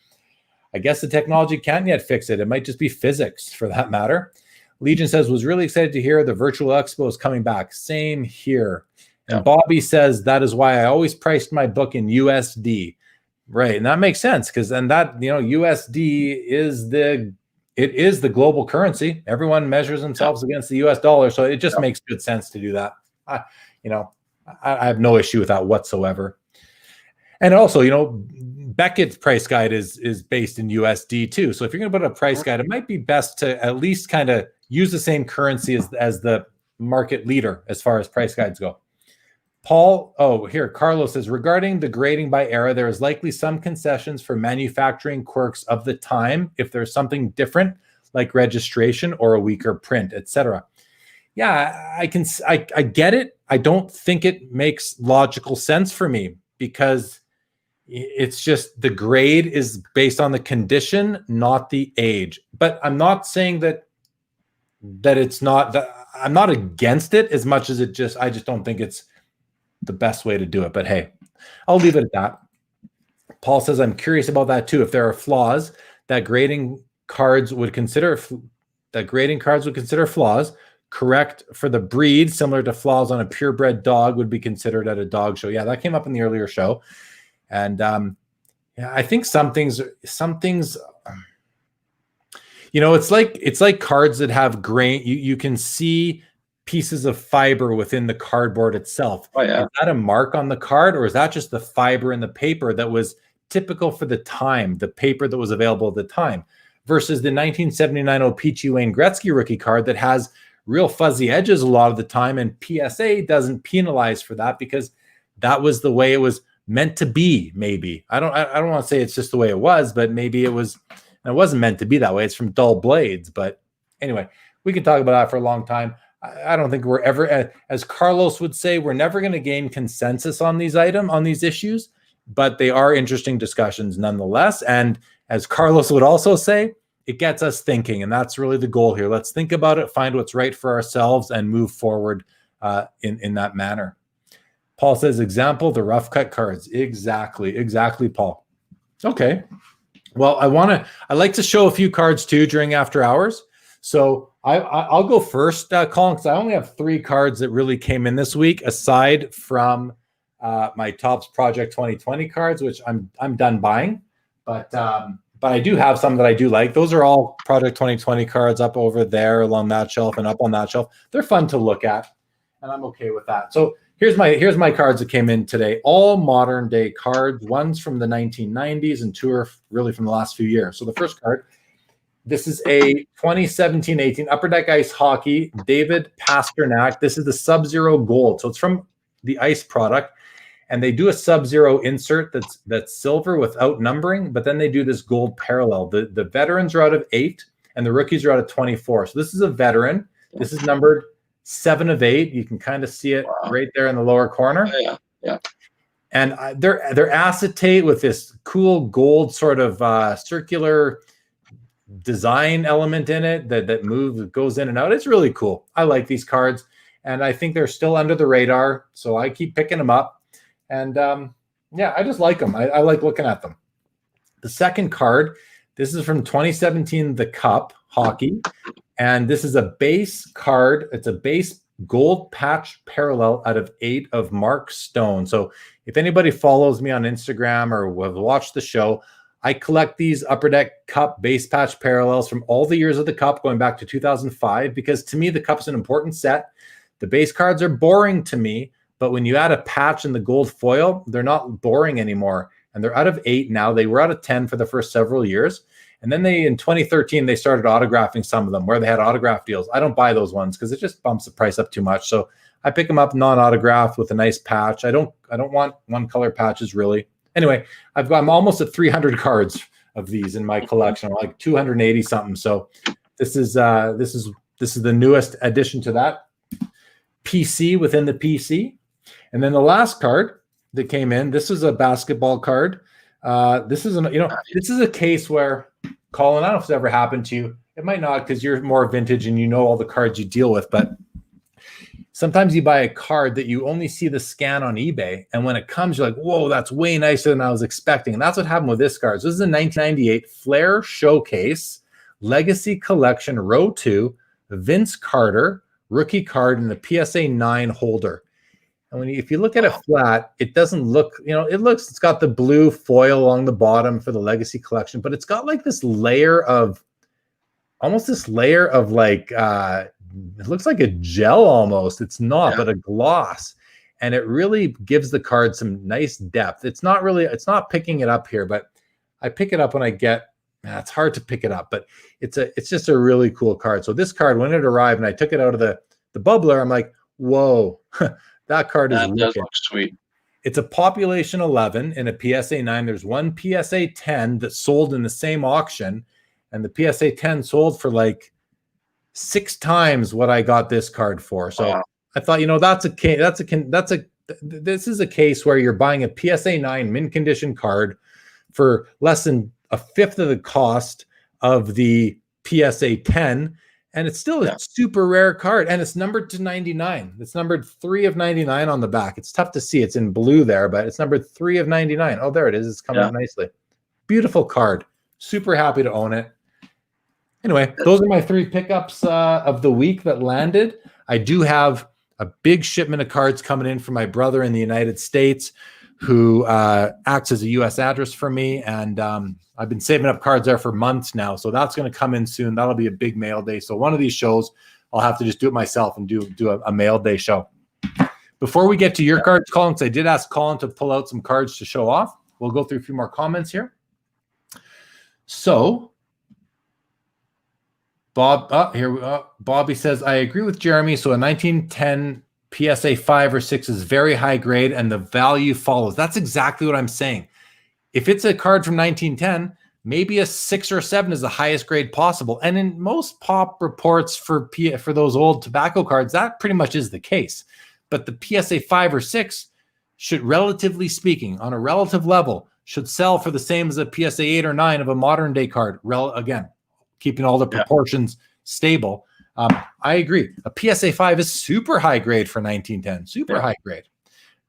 I guess the technology can't yet fix it. It might just be physics for that matter. Legion says, was really excited to hear the virtual expo is coming back. Same here. And Bobby says, that is why I always priced my book in USD. Right. And that makes sense because then that, USD is the global currency. Everyone measures themselves against the US dollar. So it just makes good sense to do that. I have no issue with that whatsoever. And also, Beckett's price guide is based in USD too. So if you're going to put a price guide, it might be best to at least kind of use the same currency as the market leader as far as price guides go. Carlos says, regarding the grading by era, there is likely some concessions for manufacturing quirks of the time if there's something different like registration or a weaker print, etc. Yeah, I get it. I don't think it makes logical sense for me because it's just the grade is based on the condition, not the age. But I'm not saying that it's not. I'm not against it as much as I just don't think it's the best way to do it. But hey, I'll leave it at that. Paul says, I'm curious about that too. If there are flaws that grading cards would consider flaws, correct for the breed, similar to flaws on a purebred dog would be considered at a dog show. Yeah, that came up in the earlier show. And I think some things, it's like cards that have grain. You can see pieces of fiber within the cardboard itself. Oh, yeah. Is that a mark on the card, or is that just the fiber in the paper that was typical for the time, the paper that was available at the time, versus the 1979 O-Pee-Chee Wayne Gretzky rookie card that has real fuzzy edges a lot of the time, and PSA doesn't penalize for that because that was the way it was meant to be. Maybe I don't want to say it's just the way it was, but maybe it was. And it wasn't meant to be that way. It's from dull blades. But anyway, we can talk about that for a long time. I don't think we're ever, as Carlos would say, we're never going to gain consensus on these issues, but they are interesting discussions nonetheless. And as Carlos would also say, it gets us thinking, and that's really the goal here. Let's think about it, find what's right for ourselves, and move forward in that manner. Paul says, example, the rough cut cards. Exactly, Paul. Okay. Well, I like to show a few cards too during after hours. So I'll go first, Colin, because I only have 3 cards that really came in this week, aside from my Topps Project 2020 cards, which I'm done buying. But I do have some that I do like. Those are all Project 2020 cards up over there along that shelf and up on that shelf. They're fun to look at, and I'm okay with that. So here's my cards that came in today. All modern day cards. One's from the 1990s and 2 are really from the last few years. So the first card, this is a 2017-18 Upper Deck Ice Hockey, David Pasternak. This is the Sub-Zero Gold. So it's from the Ice product. And they do a Sub-Zero insert that's silver without numbering, but then they do this gold parallel. The veterans are out of 8 and the rookies are out of 24. So this is a veteran. This is numbered 7 of 8. You can kind of see it right there in the lower corner. Yeah. And they're acetate with this cool gold sort of circular design element in it that moves, goes in and out. It's really cool. I like these cards, and I think they're still under the radar, so I keep picking them up. And I just like them. I like looking at them. The second card, this is from 2017, the Cup Hockey. And this is a base card. It's a base gold patch parallel out of 8 of Mark Stone. So if anybody follows me on Instagram or will watch the show, I collect these Upper Deck Cup base patch parallels from all the years of the Cup going back to 2005, because to me, the Cup's an important set. The base cards are boring to me, but when you add a patch and the gold foil, they're not boring anymore. And they're out of 8 now. They were out of 10 for the first several years. And then in 2013, they started autographing some of them where they had autograph deals. I don't buy those ones because it just bumps the price up too much. So I pick them up non-autographed with a nice patch. I don't want one color patches really. Anyway, I'm almost at 300 cards of these in my collection, like 280 something. So this is the newest addition to that PC within the PC. And then the last card that came in, this is a basketball card. This is this is a case where, Colin, I don't know if it's ever happened to you. It might not, because you're more vintage and you know all the cards you deal with, but sometimes you buy a card that you only see the scan on eBay, and when it comes, you're like, whoa, that's way nicer than I was expecting. And that's what happened with this card. So this is a 1998 Flair Showcase Legacy Collection Row 2 Vince Carter rookie card in the PSA 9 holder. And if you look at it flat, it doesn't look, it's got the blue foil along the bottom for the Legacy Collection, but it's got like this layer of like, it looks like a gel almost. It's not, but a gloss. And it really gives the card some nice depth. It's not picking it up here, but I pick it up when I get, it's hard to pick it up, but it's just a really cool card. So this card, when it arrived and I took it out of the bubbler, I'm like, whoa, that card does look sweet. It's a population 11 in a PSA 9. There's one PSA 10 that sold in the same auction, and the PSA 10 sold for like 6 times what I got this card for. So I thought, this is a case where you're buying a PSA 9 mint condition card for less than a fifth of the cost of the PSA 10. And it's still a super rare card, and it's numbered to 99. It's numbered 3 of 99 on the back. It's tough to see. It's in blue there, but it's numbered 3 of 99. Oh, there it is. It's coming up nicely. Beautiful card. Super happy to own it. Anyway, those are my 3 pickups of the week that landed. I do have a big shipment of cards coming in from my brother in the United States, who acts as a U.S. address for me, and I've been saving up cards there for months now, so that's going to come in soon. That'll be a big mail day. So one of these shows, I'll have to just do it myself and do a mail day show. Before we get to your cards, Colin, because I did ask Colin to pull out some cards to show off, we'll go through a few more comments here. So, Bobby says, I agree with Jeremy. So a 1910 PSA 5 or 6 is very high grade, and the value follows. That's exactly what I'm saying. If it's a card from 1910, maybe a 6 or 7 is the highest grade possible. And in most pop reports for those old tobacco cards, that pretty much is the case. But the PSA 5 or 6 should, relatively speaking, on a relative level, should sell for the same as a PSA 8 or 9 of a modern day card. Again, keeping all the proportions stable. I agree. A PSA 5 is super high grade for 1910. Super high grade.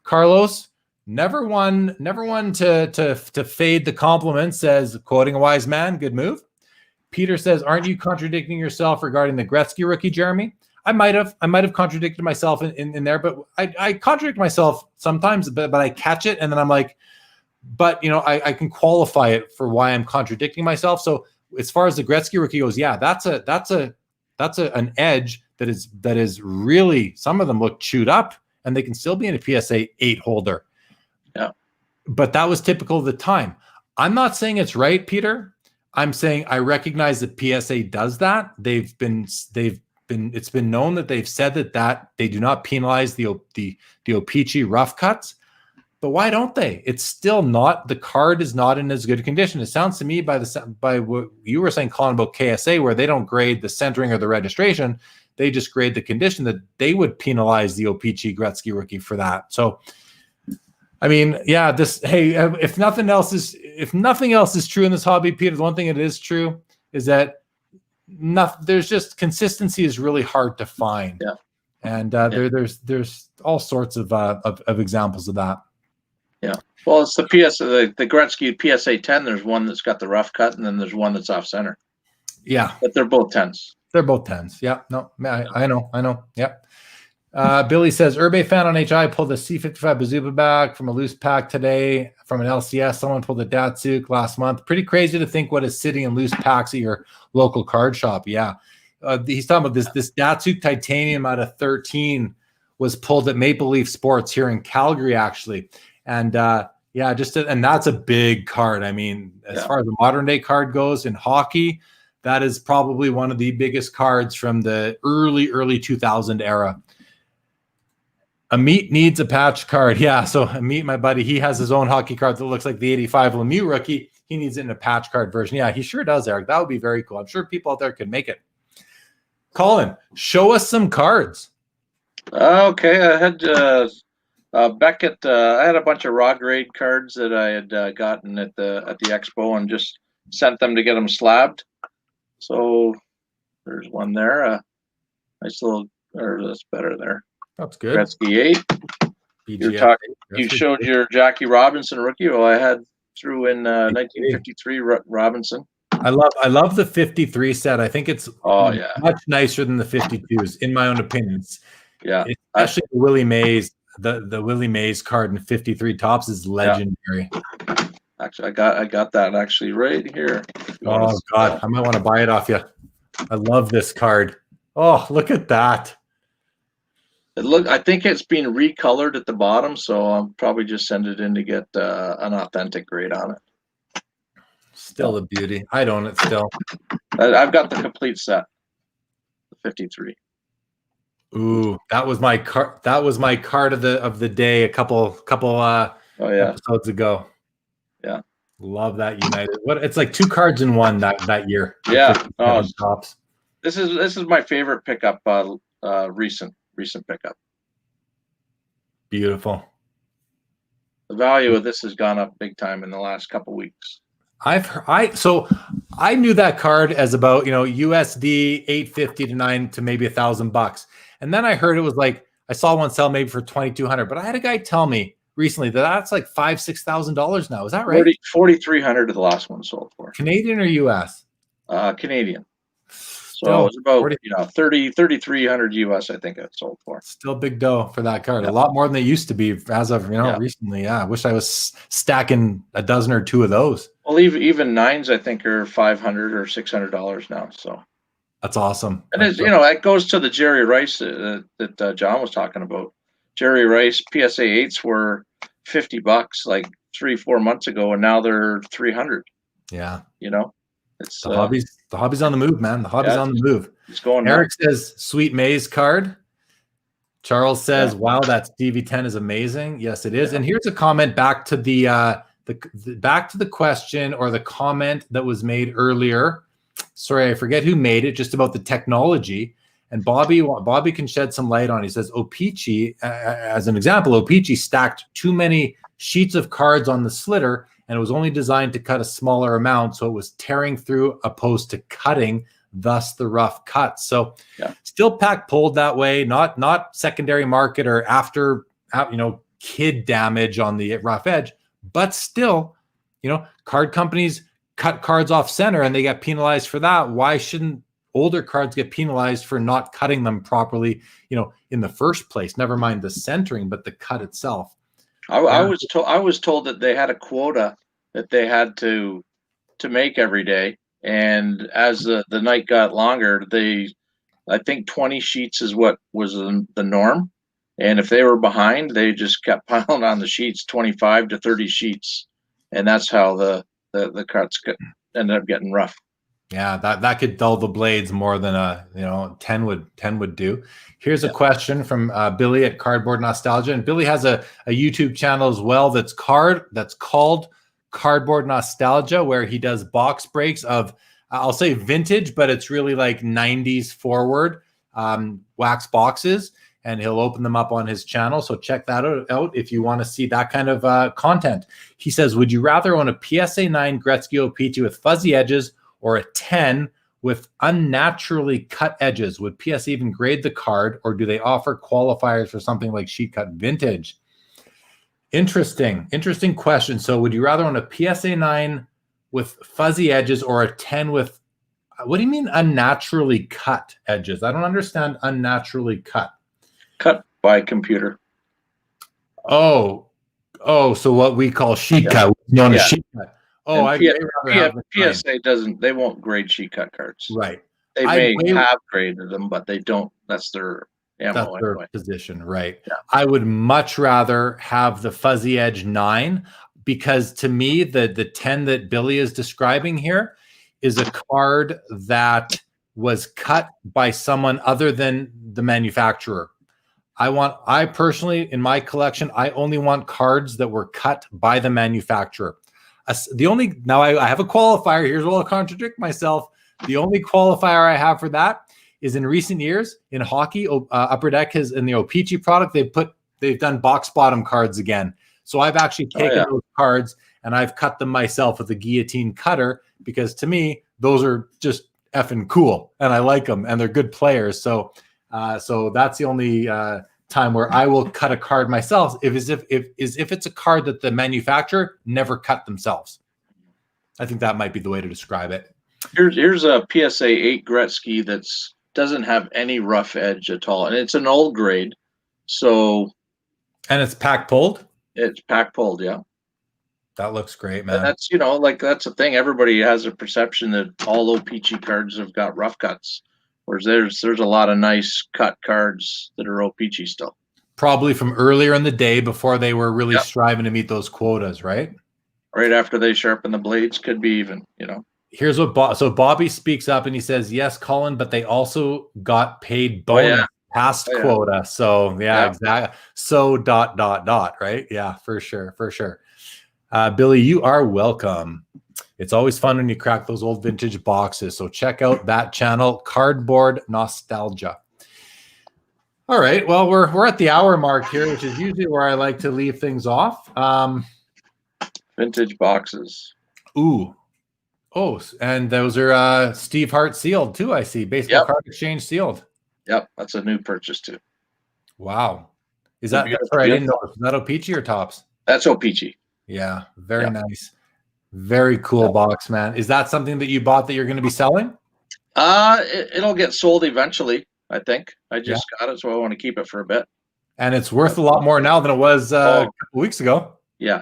Carlos, never one to fade the compliment, says, quoting a wise man, good move. Peter says, aren't you contradicting yourself regarding the Gretzky rookie, Jeremy? I might have contradicted myself in there, but I contradict myself sometimes, but I catch it and then I'm like, but I can qualify it for why I'm contradicting myself. So as far as the Gretzky rookie goes, that's an edge that is really, some of them look chewed up and they can still be in a PSA 8 holder. Yeah. But that was typical of the time. I'm not saying it's right, Peter. I'm saying I recognize that PSA does that. It's been known that they've said that they do not penalize the O-Pee-Chee rough cuts. But why don't they? It's still not, the card is not in as good condition. It sounds to me by what you were saying, Colin, about KSA, where they don't grade the centering or the registration, they just grade the condition, that they would penalize the O-Pee-Chee Gretzky rookie for that. So, I mean, if nothing else is true in this hobby, Peter, the one thing that is true is that there's just consistency is really hard to find. Yeah. And there's all sorts of examples of that. Yeah. Well, it's the Gretzky PSA 10. There's one that's got the rough cut, and then there's one that's off center. Yeah. But they're both 10s. They're both 10s. Yeah. No, I know. Yeah. Billy says, Urbe fan on HI pulled a C55 Bazooka back from a loose pack today from an LCS. Someone pulled a Datsuk last month. Pretty crazy to think what is sitting in loose packs at your local card shop. Yeah. He's talking about this Datsuk Titanium out of 13 was pulled at Maple Leaf Sports here in Calgary, actually. And and that's a big card. I mean, as far as the modern day card goes in hockey, that is probably one of the biggest cards from the early 2000 era. Amit needs a patch card. Yeah, so Amit, my buddy, he has his own hockey card that looks like the 85 Lemieux rookie. He needs it in a patch card version. Yeah, he sure does, Eric. That would be very cool. I'm sure people out there could make it. Colin, show us some cards. Okay, I had Beckett. I had a bunch of raw grade cards that I had gotten at the expo and just sent them to get them slabbed. So there's one there. Nice little, or that's better there. That's good. Gretzky 8. You showed your Jackie Robinson rookie. Well, I had threw in 1953 Robinson. I love the 53 set. I think it's much nicer than the 52s, in my own opinion. Especially the Willie Mays. The Willie Mays card in 53 tops is legendary. Actually, I got that actually right here. Oh God, I might want to buy it off you. I love this card. Oh, look at that. I think it's been recolored at the bottom, so I'll probably just send it in to get an authentic grade on it. Still a beauty. I'd own it still. I've got the complete set. The 53. Ooh, that was my card. That was my card of the day a couple episodes ago. Yeah. Love that United. It's like 2 cards in one that year. Yeah. Tops. This is my favorite pickup, recent pickup. Beautiful. The value of this has gone up big time in the last couple weeks. So I knew that card as about, USD 850 to 9 to maybe $1,000. And then I heard it was like, I saw one sell maybe for 2,200, but I had a guy tell me recently that's like $5,000-$6,000 now. Is that right? 4,300 the last one sold for. Canadian or US? Canadian. So it's about 3,300 US, I think it sold for. Still big dough for that card. Yeah. A lot more than they used to be as of recently. Yeah, I wish I was stacking a dozen or two of those. Well, even 9s I think are $500 or $600 now. So that's awesome. And it goes to the Jerry Rice that John was talking about. Jerry Rice PSA 8s were $50 like 3-4 months ago, and now they're $300. Yeah, it's the hobby's on the move, man. The hobby's on the move. It's going. Eric says sweet Maze card. Charles says, "Wow, that Stevie 10 is amazing." Yes, it is. And here's a comment back to back to the question or the comment that was made earlier. Sorry, I forget who made it. Just about the technology. And Bobby can shed some light on it. He says O-Pee-Chee, as an example, O-Pee-Chee stacked too many sheets of cards on the slitter, and it was only designed to cut a smaller amount, so it was tearing through opposed to cutting, thus the rough cut. So still pack pulled that way, not secondary market or after kid damage on the rough edge, but still, card companies cut cards off center and they get penalized for that. Why shouldn't older cards get penalized for not cutting them properly, in the first place? Never mind the centering, but the cut itself. I was told that they had a quota that they had to make every day, and as the night got longer, I think 20 sheets is what was the norm, and if they were behind, they just kept piling on the sheets, 25 to 30 sheets, and that's how the cuts ended up getting rough. Yeah, that could dull the blades more than 10 would do. Here's a question from Billy at Cardboard Nostalgia, and Billy has a YouTube channel as well that's called Cardboard Nostalgia, where he does box breaks of I'll say vintage, but it's really like 90s forward wax boxes, and he'll open them up on his channel. So check that out if you want to see that kind of content. He says, would you rather own a PSA 9 Gretzky OPT with fuzzy edges or a 10 with unnaturally cut edges? Would PS even grade the card, or do they offer qualifiers for something like sheet cut vintage? Interesting question. So would you rather own a PSA 9 with fuzzy edges or a 10 with, what do you mean unnaturally cut edges? I don't understand unnaturally cut. Cut by computer. Oh, so what we call sheet cut, known as sheet cut. Oh, I'd rather have the PSA doesn't. They won't grade sheet cut cards. right. They may have graded them, but they don't. That's their ammo. That's their position, right? Yeah. I would much rather have the Fuzzy Edge 9 because to me, the 10 that Billy is describing here is a card that was cut by someone other than the manufacturer. I personally, in my collection, I only want cards that were cut by the manufacturer. Now I have a qualifier. Here's where I'll contradict myself. The only qualifier I have for that is in recent years in hockey, Upper Deck has in the O-Pee-Chee product, they've done box bottom cards again. So I've actually taken those cards and I've cut them myself with a guillotine cutter because to me, those are just effing cool and I like them and they're good players. So that's the only time where I will cut a card myself if it's a card that the manufacturer never cut themselves. I think that might be the way to describe it. Here's a PSA 8 Gretzky that's doesn't have any rough edge at all, and it's an old grade. So, and it's pack pulled. It's pack pulled, yeah. That looks great, man. And that's that's the thing. Everybody has a perception that all O-Pee-Chee cards have got rough cuts. Whereas there's a lot of nice cut cards that are O-Pee-Chee still. Probably from earlier in the day before they were really striving to meet those quotas, right? Right after they sharpen the blades, could be even, Here's what so Bobby speaks up and he says, "Yes, Colin, but they also got paid bonus past quota." So exactly. So ... right? Yeah, for sure. Billy, you are welcome. It's always fun when you crack those old vintage boxes. So check out that channel, Cardboard Nostalgia. All right. Well, we're at the hour mark here, which is usually where I like to leave things off. Vintage boxes. Ooh. Oh, and those are Steve Hart sealed too, I see. Baseball Card Exchange sealed. Yep, that's a new purchase too. Wow. That's right. I didn't know. Is that O-Pee-Chee or Tops? That's O-Pee-Chee. Yeah, very nice. Very cool box, man. Is that something that you bought that you're going to be selling? It'll get sold eventually, I think. I just got it, so I want to keep it for a bit. And it's worth a lot more now than it was a couple weeks ago. Yeah.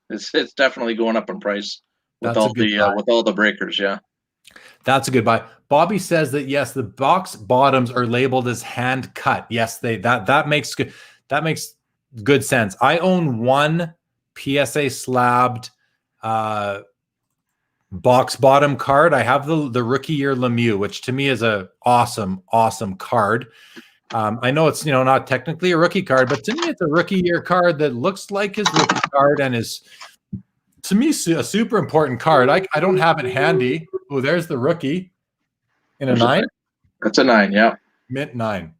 It's definitely going up in price with all the breakers. Yeah, that's a good buy. Bobby says that yes, the box bottoms are labeled as hand cut. Yes, that makes good sense. I own one PSA slabbed box bottom card. I have the rookie year Lemieux, which to me is a awesome card. I know it's not technically a rookie card, but to me it's a rookie year card that looks like his rookie card and is to me a super important card. I don't have it handy. Oh, there's the rookie in a 9. That's a 9, yeah. Mint 9.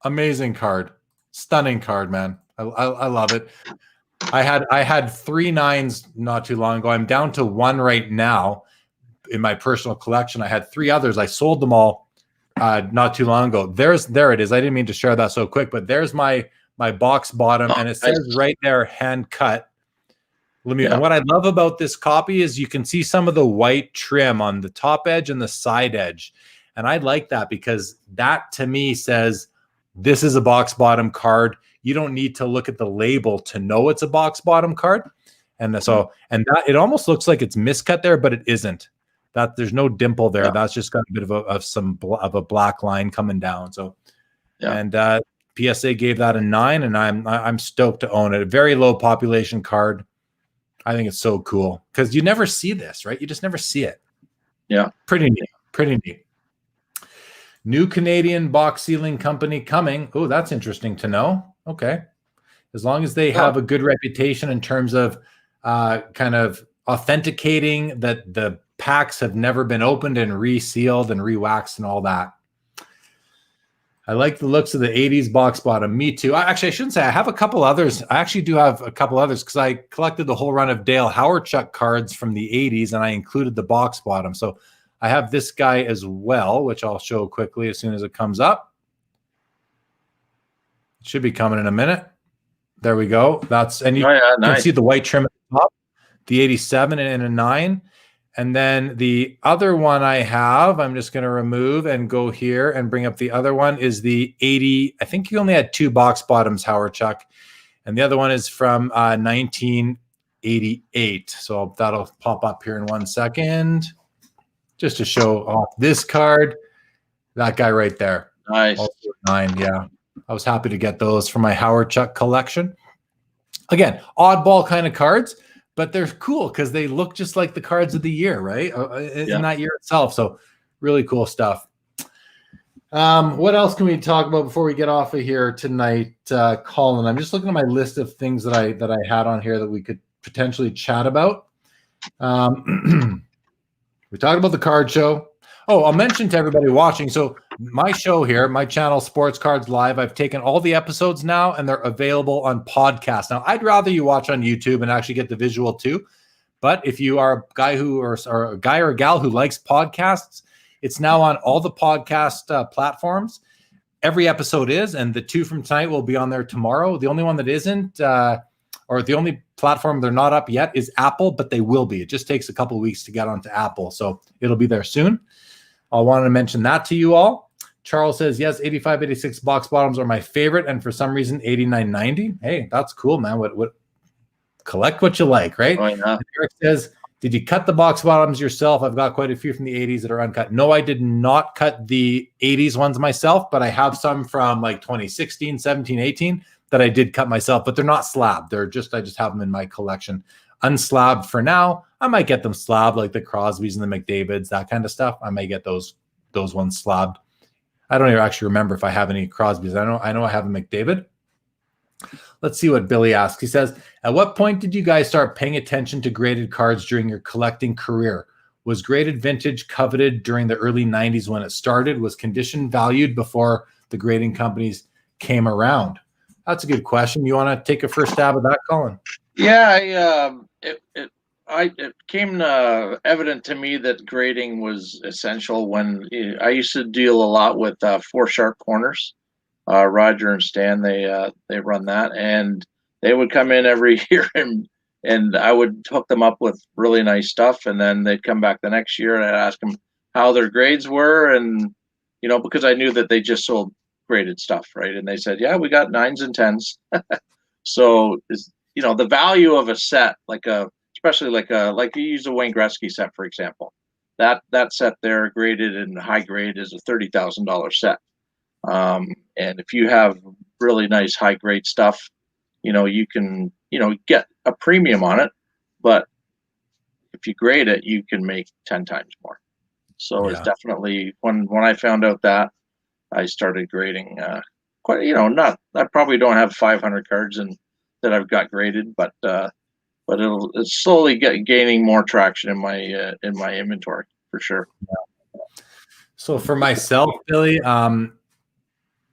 Amazing card. Stunning card, man. I love it. I had 3 9s not too long ago. I'm down to 1 right now in my personal collection. I had 3 others. I sold them all not too long ago. There it is. I didn't mean to share that so quick, but there's my box bottom, and it says right there, hand cut. And what I love about this copy is you can see some of the white trim on the top edge and the side edge. And I like that because that to me says this is a box bottom card. You don't need to look at the label to know it's a box bottom card. And that it almost looks like it's miscut there, but it isn't. That there's no dimple there. Yeah. That's just got a bit of a black line coming down. So, and PSA gave that a 9, and I'm stoked to own it. A very low population card. I think it's so cool because you never see this, right? You just never see it. Yeah, pretty neat. New Canadian box sealing company coming. Oh, that's interesting to know. Okay, as long as they have a good reputation in terms of kind of authenticating that the packs have never been opened and resealed and re-waxed and all that. I like the looks of the 80s box bottom. Me too. I shouldn't say I have a couple others. I actually do have a couple others because I collected the whole run of Dale Howardchuk cards from the 80s and I included the box bottom. So I have this guy as well, which I'll show quickly as soon as it comes up. It should be coming in a minute. There we go. You can see the white trim at the top, the 87 and a 9. And then the other one I have, I'm just going to remove and go here and bring up the other one is the 80. I think you only had 2 box bottoms, Howard Chuck. And the other one is from 1988. So that'll pop up here in 1 second. Just to show off this card. That guy right there. Nice. Also 9, yeah. I was happy to get those for my Howard Chuck collection. Again, oddball kind of cards, but they're cool because they look just like the cards of the year, right? In that year itself. So really cool stuff. What else can we talk about before we get off of here tonight, Colin? I'm just looking at my list of things that I had on here that we could potentially chat about. We talked about the card show. Oh, I'll mention to everybody watching. So my show here, my channel, Sports Cards Live, I've taken all the episodes now and they're available on podcast. Now, I'd rather you watch on YouTube and actually get the visual too. But if you are a guy or a guy or a gal who likes podcasts, it's now on all the podcast platforms. Every episode is, and the 2 from tonight will be on there tomorrow. The only one that isn't, or the only platform they're not up yet is Apple, but they will be. It just takes a couple of weeks to get onto Apple. So it'll be there soon. I wanted to mention that to you all. Charles says, yes, 85, 86 box bottoms are my favorite. And for some reason, 89, 90. Hey, that's cool, man. What collect what you like, right? Oh, yeah. Eric says, did you cut the box bottoms yourself? I've got quite a few from the 80s that are uncut. No, I did not cut the 80s ones myself, but I have some from like 2016, 17, 18 that I did cut myself, but they're not slabbed. I just have them in my collection. Unslabbed for now. I might get them slabbed, like the Crosbys and the McDavids, that kind of stuff. I might get those ones slabbed. I don't even actually remember if I have any Crosbys. I know I have a McDavid. Let's see what Billy asks. He says, at what point did you guys start paying attention to graded cards during your collecting career? Was graded vintage coveted during the early 90s when it started? Was condition valued before the grading companies came around? That's a good question. You want to take a first stab at that, Colin? Yeah, it came evident to me that grading was essential when I used to deal a lot with 4 Sharp Corners. Roger and Stan, they run that, and they would come in every year and I would hook them up with really nice stuff, and then they'd come back the next year and I'd ask them how their grades were, and because I knew that they just sold graded stuff, right? And they said, yeah, we got 9s and 10s. So the value of a set, especially like you use a Wayne Gretzky set, for example, that set there graded in high grade is a $30,000 set. And if you have really nice high grade stuff, you can, get a premium on it, but if you grade it, you can make 10 times more. So It's definitely when I found out that, I started grading quite, I probably don't have 500 cards that I've got graded, but it's slowly gaining more traction in my inventory for sure. So for myself, Billy,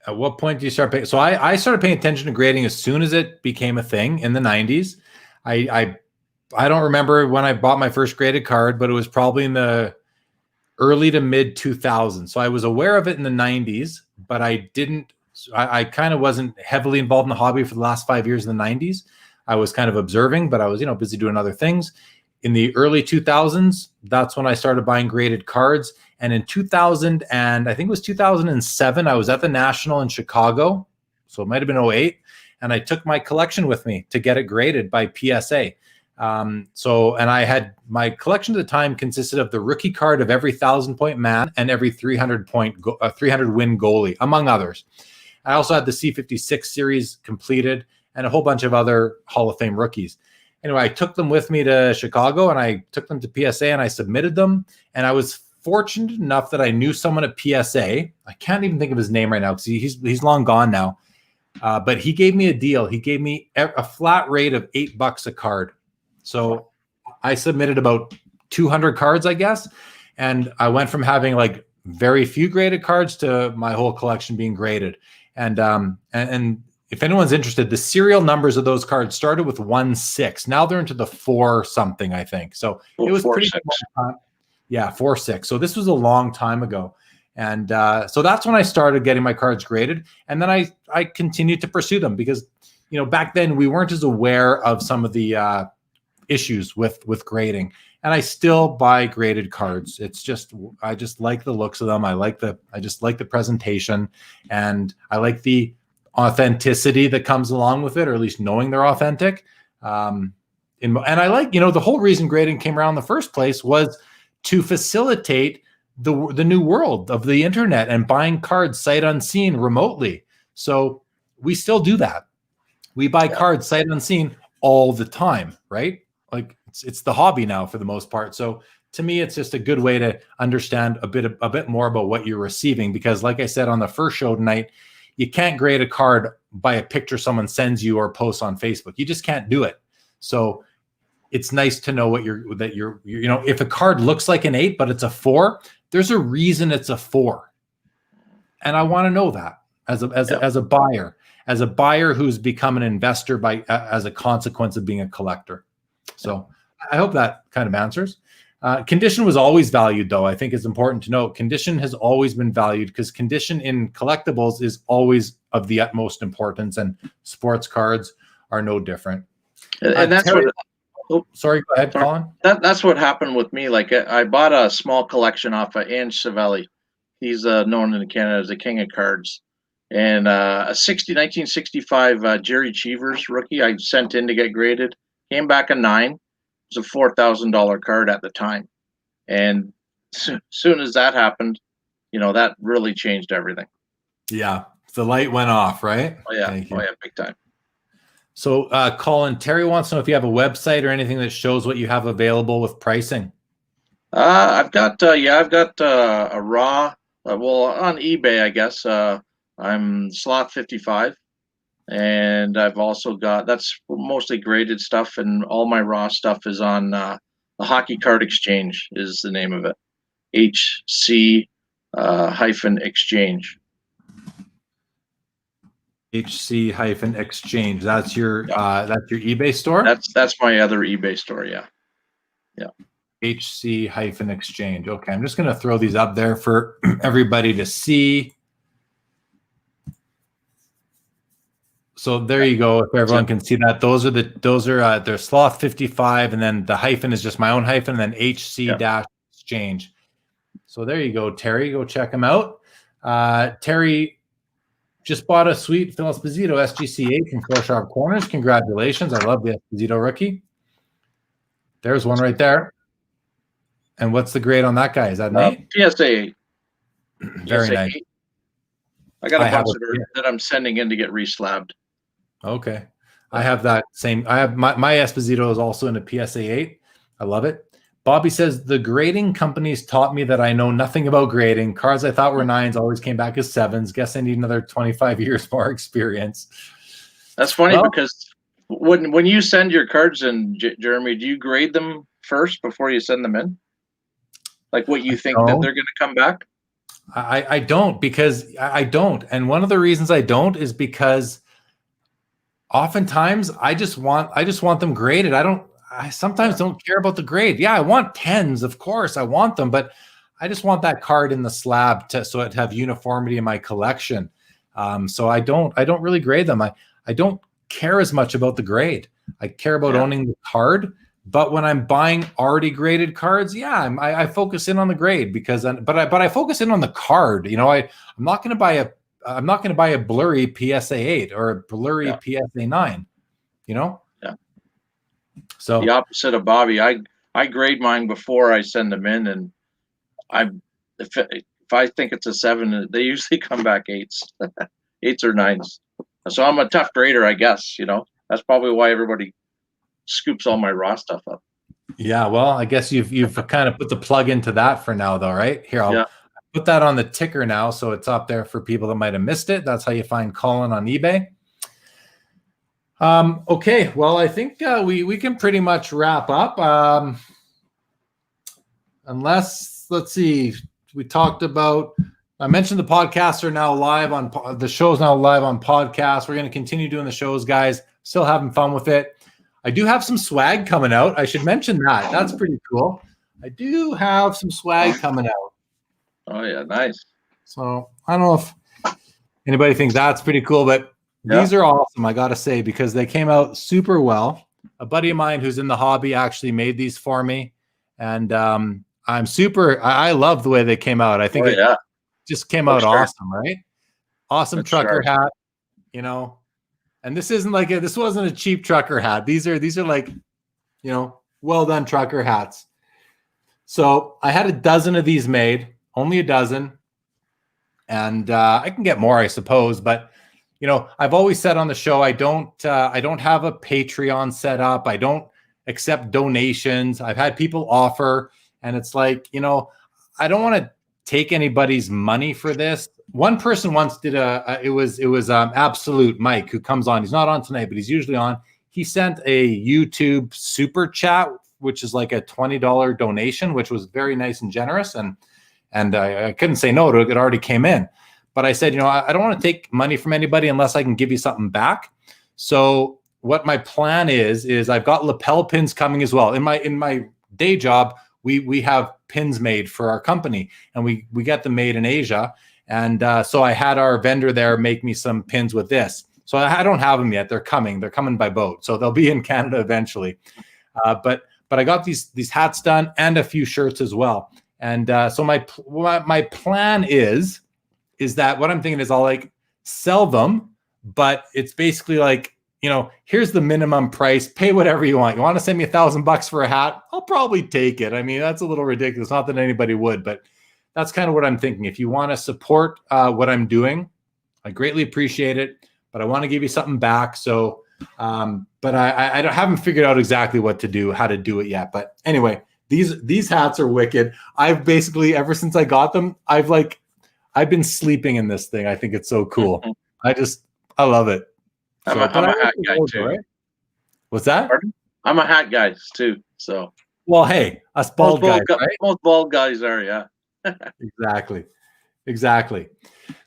at what point do you start paying? So I started paying attention to grading as soon as it became a thing in the 90s. I don't remember when I bought my first graded card, but it was probably in the early to mid 2000s. So I was aware of it in the 90s, but I kind of wasn't heavily involved in the hobby for the last 5 years in the 90s. I was kind of observing, but I was, busy doing other things. In the early 2000s, that's when I started buying graded cards. And in 2000, and I think it was 2007, I was at the National in Chicago. So it might have been 08. And I took my collection with me to get it graded by PSA. And I had my collection at the time consisted of the rookie card of every 1,000-point man and every 300 win goalie, among others. I also had the C56 series completed and a whole bunch of other Hall of Fame rookies. Anyway, I took them with me to Chicago and I took them to PSA and I submitted them. And I was fortunate enough that I knew someone at PSA. I can't even think of his name right now because he's long gone now. But he gave me a deal. He gave me a flat rate of $8 a card. So I submitted about 200 cards, I guess. And I went from having like very few graded cards to my whole collection being graded. And if anyone's interested, the serial numbers of those cards started with 1-6. Now they're into the 4 something, I think. So it was pretty cool. Yeah, 4-6. So this was a long time ago. And so that's when I started getting my cards graded. And then I continued to pursue them because, back then we weren't as aware of some of the issues with grading. and I still buy graded cards. It's just, I just like the looks of them. I just like the presentation, and I like the authenticity that comes along with it, or at least knowing they're authentic. And I like, the whole reason grading came around in the first place was to facilitate the new world of the internet and buying cards sight unseen remotely. So we still do that. We buy cards sight unseen all the time, right? Like it's the hobby now for the most part. So to me, it's just a good way to understand a bit more about what you're receiving, because like I said on the first show tonight, you can't grade a card by a picture someone sends you or posts on Facebook. You just can't do it. So it's nice to know if a card looks like an 8 but it's a 4, there's a reason it's a 4, and I want to know that as a buyer who's become an investor as a consequence of being a collector. So I hope that kind of answers. Condition was always valued, though. I think it's important to note condition has always been valued, because condition in collectibles is always of the utmost importance, and sports cards are no different. And that's Terry, sorry, go ahead, Colin. That's what happened with me. Like I bought a small collection off of Ange Savelli. He's known in Canada as the king of cards. And a 1965 Jerry Cheevers rookie I sent in to get graded. Came back a 9. It was a $4,000 card at the time. And soon as that happened, that really changed everything. Yeah, the light went off, right? Oh yeah, big time. So, Colin, Terry wants to know if you have a website or anything that shows what you have available with pricing. I've got a raw. On eBay, I guess. I'm Sloth 55, and I've also got, that's mostly graded stuff, and all my raw stuff is on the Hockey Card Exchange is the name of it. HC -exchange. HC-exchange. That's your eBay store? That's my other eBay store, yeah. HC-exchange. Okay, I'm just going to throw these up there for everybody to see. So there you go. If everyone can see that, those are they're Sloth 55, and then the hyphen is just my own hyphen, and then HC-exchange. So there you go, Terry. Go check them out. Terry just bought a sweet Phil Esposito SGC8 from Four Sharp Corners. Congratulations. I love the Esposito rookie. There's one right there. And what's the grade on that guy? Is that an 8? PSA 8. Very PSA nice. 8. I got a bunch that I'm sending in to get reslabbed. Okay. I have that same. I have my Esposito is also in a PSA 8. I love it. Bobby says, the grading companies taught me that I know nothing about grading. Cards I thought were 9s always came back as 7s. Guess I need another 25 years more experience. That's funny because when you send your cards in, Jeremy, do you grade them first before you send them in? Like what you think that they're going to come back? I don't, because I don't. And one of the reasons I don't is because oftentimes I just want them graded. I sometimes don't care about the grade. Yeah, I want 10s, of course. I want them, but I just want that card in the slab so it have uniformity in my collection. So I don't really grade them. I don't care as much about the grade. I care about owning the card. But when I'm buying already graded cards, I focus in on the grade but I focus in on the card. I'm not going to buy a blurry PSA 8 or a blurry PSA 9. Yeah. So the opposite of Bobby, I grade mine before I send them in, and if I think it's a 7, they usually come back 8s, 8s or 9s. So I'm a tough grader, I guess. That's probably why everybody scoops all my raw stuff up. Yeah, well, I guess you've kind of put the plug into that for now, though, right? Here, I'll put that on the ticker now, so it's up there for people that might have missed it. That's how you find Colin on eBay. Okay, well, I think we can pretty much wrap up. Unless, let's see, we talked about. I mentioned the podcasts are now live on the show's now live on podcasts. We're going to continue doing the shows, guys. Still having fun with it. I do have some swag coming out. I should mention that. That's pretty cool. I do have some swag coming out. Oh, yeah. Nice. So I don't know if anybody thinks that's pretty cool, but these are awesome, I got to say, because they came out super well. A buddy of mine who's in the hobby actually made these for me. And I'm super. I love the way they came out. I think it just came out awesome, right? Awesome trucker hat, you know. And this isn't like this wasn't a cheap trucker hat. These are like, you know, well done trucker hats. So I had a dozen of these made, only a dozen, and I can get more, I suppose. But you know, I've always said on the show, I don't have a Patreon set up. I don't accept donations. I've had people offer, and it's like, you know, I don't want to take anybody's money for this. One person once did it was Absolute Mike, who comes on. He's not on tonight, but he's usually on. He sent a YouTube super chat, which is like a $20 donation, which was very nice and generous. And I couldn't say no to it. It already came in. But I said, you know, I don't want to take money from anybody unless I can give you something back. So what my plan is I've got lapel pins coming as well. In my day job, we have pins made for our company, and we get them made in Asia. And so I had our vendor there make me some pins with this. So I don't have them yet. They're coming. They're coming by boat. So they'll be in Canada eventually. But I got these hats done and a few shirts as well. And so my plan is that what I'm thinking is I'll like sell them, but it's basically like, you know, here's the minimum price, pay whatever you want. You want to send me $1,000 for a hat? I'll probably take it. I mean, that's a little ridiculous. Not that anybody would, but that's kind of what I'm thinking. If you want to support what I'm doing, I greatly appreciate it, but I want to give you something back. So, but I haven't figured out exactly what to do, how to do it yet. But anyway, these hats are wicked. I've basically, ever since I got them, I've been sleeping in this thing. I think it's so cool. I love it. I'm a hat guy too. Right? What's that? Pardon? I'm a hat guy too. So, well, hey, us bald guys, right? Most bald guys are, yeah. Exactly.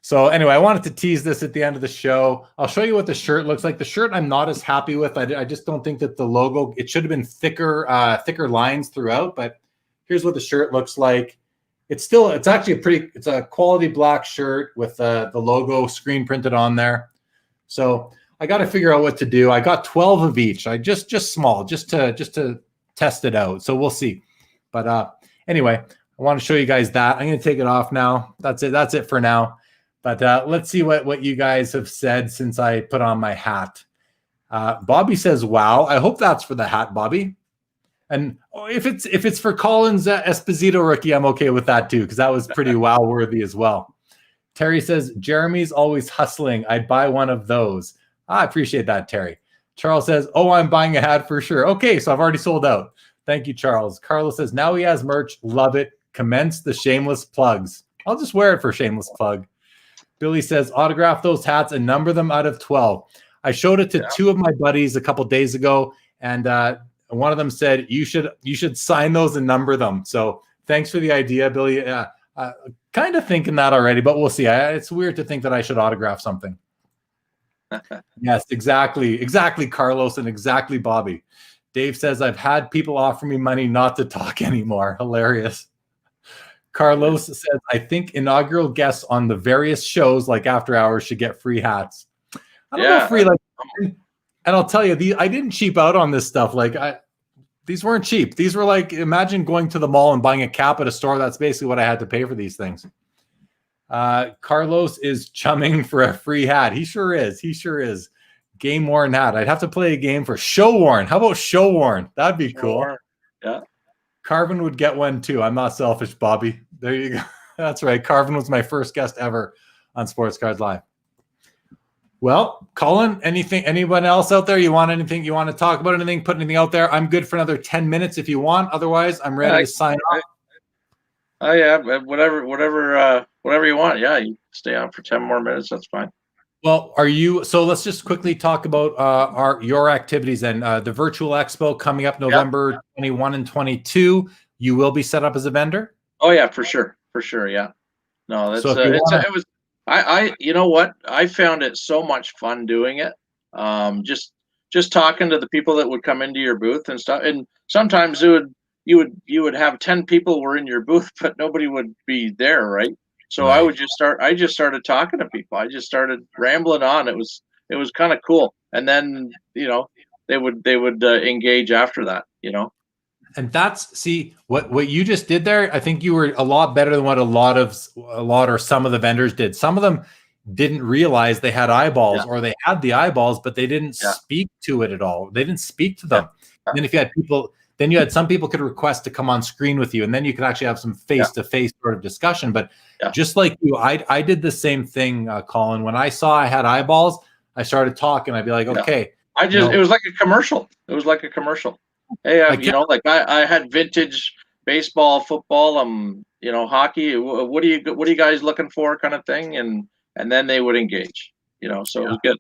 So anyway, I wanted to tease this at the end of the show. I'll show you what the shirt looks like. The shirt I'm not as happy with. I just don't think that the logo, it should have been thicker lines throughout, but here's what the shirt looks like. It's actually it's a quality black shirt with the logo screen printed on there. So I got to figure out what to do. I got 12 of each. I just small, just to test it out. So we'll see. But anyway, I want to show you guys that. I'm going to take it off now. That's it for now. But let's see what you guys have said since I put on my hat. Bobby says, wow. I hope that's for the hat, Bobby. And if it's for Colin's Esposito rookie, I'm okay with that too, because that was pretty wow worthy as well. Terry says, Jeremy's always hustling. I'd buy one of those. I appreciate that, Terry. Charles says, oh, I'm buying a hat for sure. Okay, so I've already sold out. Thank you, Charles. Carlos says, now he has merch. Love it. Commence the shameless plugs. I'll just wear it for shameless plug. Billy says, autograph those hats and number them out of 12. I showed it to two of my buddies a couple days ago, and one of them said, you should sign those and number them. So thanks for the idea, Billy. Kind of thinking that already, but we'll see. It's weird to think that I should autograph something. Yes, exactly, Carlos, and exactly, Bobby. Dave says, I've had people offer me money not to talk anymore. Hilarious. Carlos says, I think inaugural guests on the various shows like After Hours should get free hats. I don't know free, and I'll tell you, I didn't cheap out on this stuff. These weren't cheap. These were like, imagine going to the mall and buying a cap at a store. That's basically what I had to pay for these things. Carlos is chumming for a free hat. He sure is. Game worn hat. I'd have to play a game for show worn. How about show worn? That'd be cool. Yeah. Carvin would get one too. I'm not selfish, Bobby. There you go. That's right. Carvin was my first guest ever on Sports Cards Live. Well, Colin, anyone else out there? You want anything? You want to talk about anything? Put anything out there? I'm good for another 10 minutes if you want. Otherwise, I'm ready to sign off. Oh yeah, whatever you want. Yeah, you stay on for 10 more minutes. That's fine. Well, so let's just quickly talk about your activities and the virtual expo coming up November 21 and 22. You will be set up as a vendor? Oh yeah, for sure. Yeah. No, that's it was. You know what? I found it so much fun doing it. Just talking to the people that would come into your booth and stuff. And sometimes you would have 10 people were in your booth, but nobody would be there, right? So right. I just started talking to people. I just started rambling on. It was kind of cool. And then, they would engage after that, And that's, see, what you just did there. I think you were a lot better than what a lot or some of the vendors did. Some of them didn't realize they had eyeballs, or they had the eyeballs, but they didn't speak to it at all. They didn't speak to them. And then if you had people, then you had some people could request to come on screen with you, and then you could actually have some face-to-face sort of discussion. But just like you, I did the same thing, Colin. When I saw I had eyeballs, I started talking. I'd be like, okay. It was like a commercial. It was like a commercial. Hey, I had vintage baseball, football, hockey. What are you guys looking for, kind of thing, and then they would engage. So it was good.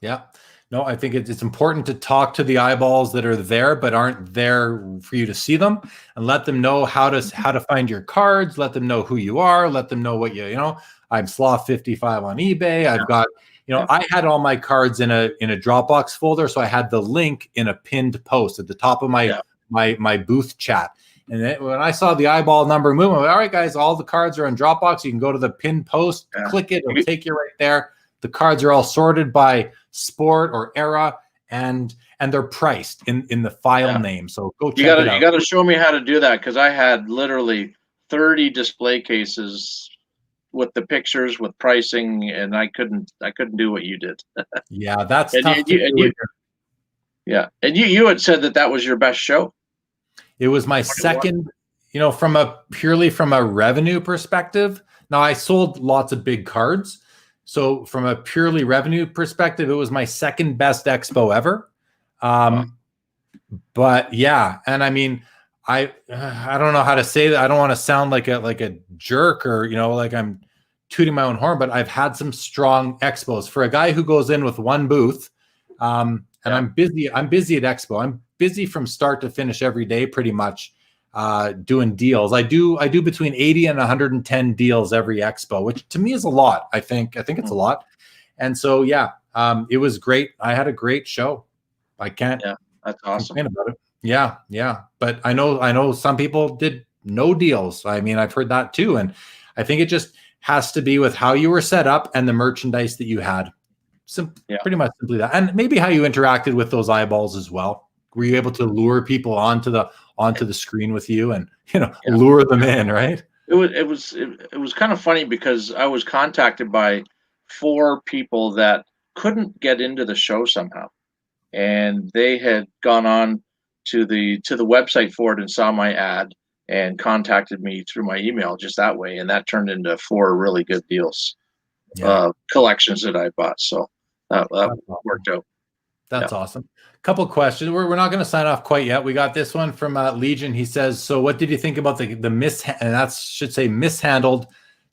Yeah. No, I think it's important to talk to the eyeballs that are there but aren't there for you to see them, and let them know how to find your cards. Let them know who you are. Let them know what I'm Sloth 55 on eBay. I've got. I had all my cards in a Dropbox folder, so I had the link in a pinned post at the top of my booth chat. And then when I saw the eyeball number move, I went, all right, guys, all the cards are in Dropbox. You can go to the pinned post, click it, it'll take you right there. The cards are all sorted by sport or era, and they're priced in the file name. So go check it out. You got to show me how to do that, because I had literally 30 display cases with the pictures, with pricing, and I couldn't do what you did. Yeah, that's and tough. And you had said that was your best show. It was my second, from a revenue perspective. Now, I sold lots of big cards, so from a purely revenue perspective, it was my second best expo ever. But yeah, and I mean, I don't know how to say that. I don't want to sound like a jerk, or like I'm tooting my own horn, but I've had some strong expos. For a guy who goes in with one booth, and I'm busy at expo. I'm busy from start to finish every day, pretty much, doing deals. I do between 80 and 110 deals every expo, which to me is a lot. I think it's a lot. And so it was great. I had a great show. I can't that's awesome complain about it. Yeah. But I know some people did no deals. I mean, I've heard that too. And I think it just has to be with how you were set up and the merchandise that you had. Pretty much simply that. And maybe how you interacted with those eyeballs as well. Were you able to lure people onto the screen with you and, lure them in, right? It was kind of funny, because I was contacted by 4 people that couldn't get into the show somehow. And they had gone on to the website for it and saw my ad and contacted me through my email just that way, and that turned into 4 really good deals, collections that I bought. So that worked out. That's awesome. Couple questions. We're not going to sign off quite yet. We got this one from Legion. He says, "So what did you think about the mishandled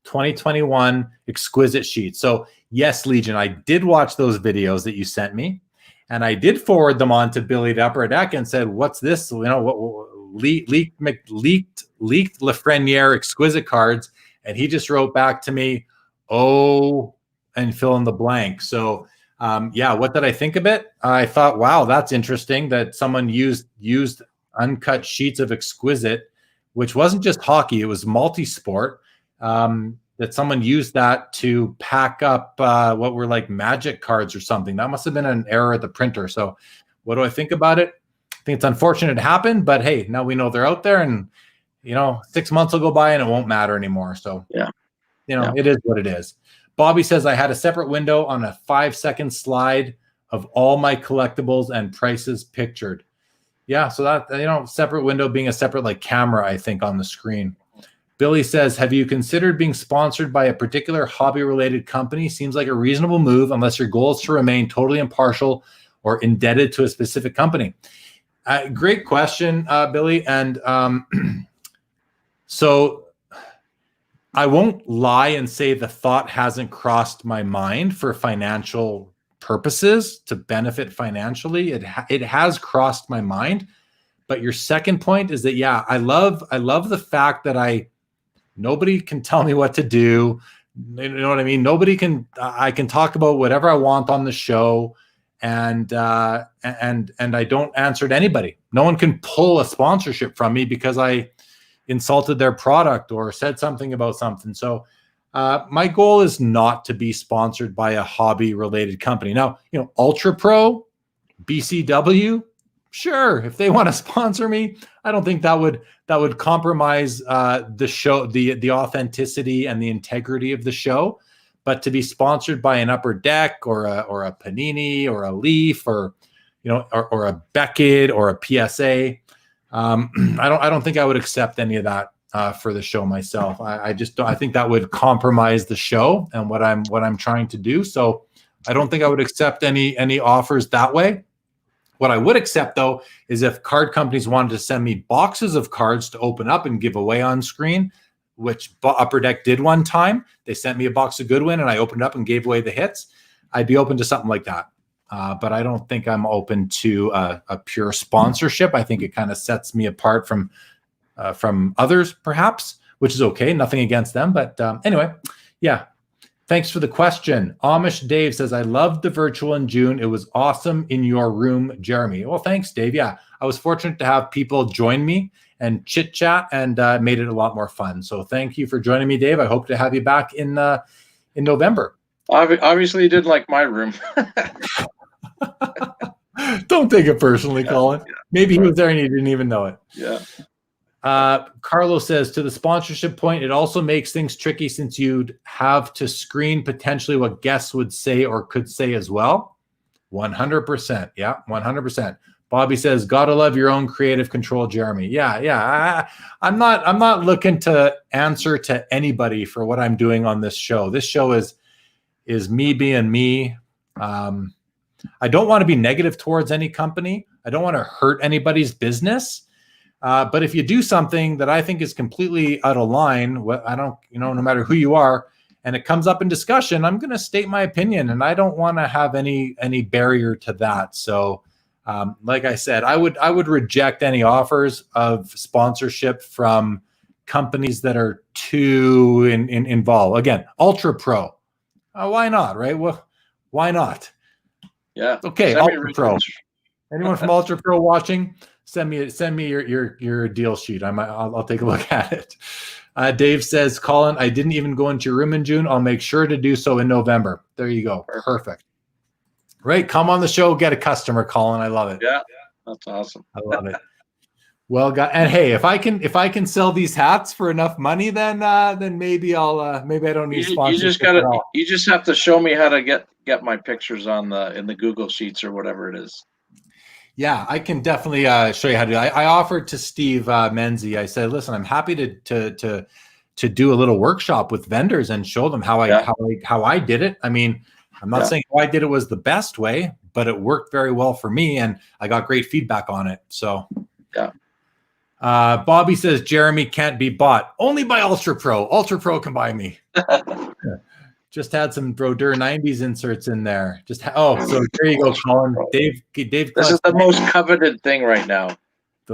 2021 exquisite sheet?" So yes, Legion, I did watch those videos that you sent me. And I did forward them on to Billy at Upper Deck and said, "What's this? Leaked Lafreniere exquisite cards." And he just wrote back to me, "Oh," and fill in the blank. So, what did I think of it? I thought, wow, that's interesting that someone used uncut sheets of exquisite, which wasn't just hockey; it was multi-sport. That someone used that to pack up what were like Magic cards or something. That must have been an error at the printer. So what do I think about it? I think it's unfortunate it happened, but hey, now we know they're out there, and 6 months will go by and it won't matter anymore. So it is what it is. Bobby says, "I had a separate window on a 5-second slide of all my collectibles and prices pictured." Yeah, so that separate window being a separate like camera, I think, on the screen. Billy says, "Have you considered being sponsored by a particular hobby-related company? Seems like a reasonable move unless your goal is to remain totally impartial or indebted to a specific company." Great question, Billy. And so I won't lie and say the thought hasn't crossed my mind for financial purposes, to benefit financially. It has crossed my mind. But your second point is that, I love the fact that nobody can tell me what to do. You know what I mean? I can talk about whatever I want on the show, and I don't answer to anybody. No one can pull a sponsorship from me because I insulted their product or said something about something. So my goal is not to be sponsored by a hobby related company. Now, Ultra Pro, BCW, sure, if they want to sponsor me, I don't think that would compromise the show, the authenticity and the integrity of the show. But to be sponsored by an Upper Deck or a Panini or a Leaf or or a Beckett or a PSA, I don't think I would accept any of that for the show myself. I just don't. I think that would compromise the show and what I'm trying to do. So I don't think I would accept any offers that way. What I would accept, though, is if card companies wanted to send me boxes of cards to open up and give away on screen, which Upper Deck did one time. They sent me a box of Goodwin and I opened up and gave away the hits. I'd be open to something like that. But I don't think I'm open to a pure sponsorship. I think it kind of sets me apart from others, perhaps, which is okay. Nothing against them. But anyway, yeah. Thanks for the question. Amish Dave says, I loved the virtual in June. It was awesome in your room, Jeremy. Well, thanks, Dave. Yeah, I was fortunate to have people join me and chit chat and made it a lot more fun. So thank you for joining me, Dave. I hope to have you back in November. Obviously, you didn't like my room. Don't take it personally, Colin. Yeah, maybe he was there and you didn't even know it. Yeah. Carlos says, to the sponsorship point, it also makes things tricky since you'd have to screen potentially what guests would say or could say as well. 100%. Yeah, 100%. Bobby says, gotta love your own creative control, Jeremy. Yeah. I'm not looking to answer to anybody for what I'm doing on this show. This show is me being me. I don't want to be negative towards any company. I don't want to hurt anybody's business. But if you do something that I think is completely out of line, no matter who you are, and it comes up in discussion, I'm going to state my opinion, and I don't want to have any barrier to that. So, like I said, I would reject any offers of sponsorship from companies that are too involved. Again, Ultra Pro, why not? Right? Well, why not? Yeah. Okay, Ultra Pro. Anyone from Ultra Pro watching? Send me your deal sheet. I'll take a look at it. Dave says, Colin, I didn't even go into your room in June. I'll make sure to do so in November. There you go. Perfect. Right. Come on the show. Get a customer, Colin. I love it. Yeah. That's awesome. I love it. Well, and hey, if I can sell these hats for enough money, then maybe maybe I don't need sponsorship. You just have to show me how to get my pictures in the Google Sheets or whatever it is. Yeah, I can definitely show you how to do it. I offered to Steve Menzie. I said, listen, I'm happy to do a little workshop with vendors and show them how I did it. I mean, I'm not saying how I did it was the best way, but it worked very well for me, and I got great feedback on it. So, yeah. Bobby says Jeremy can't be bought only by Ultra Pro. Ultra Pro can buy me. Just had some Brodeur 90s inserts in there. So there you go, Colin. Dave. This is the most coveted thing right now.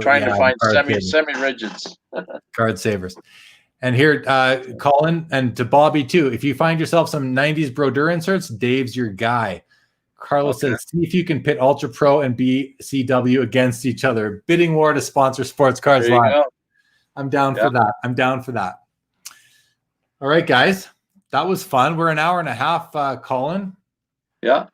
Trying to find semi-rigids. Card savers. And here, Colin, and to Bobby too. If you find yourself some 90s Brodeur inserts, Dave's your guy. Carlos says, see if you can pit Ultra Pro and BCW against each other. Bidding war to sponsor Sports Cards Live. I'm down for that. All right, guys. That was fun. We're an hour and a half, Colin. Yeah.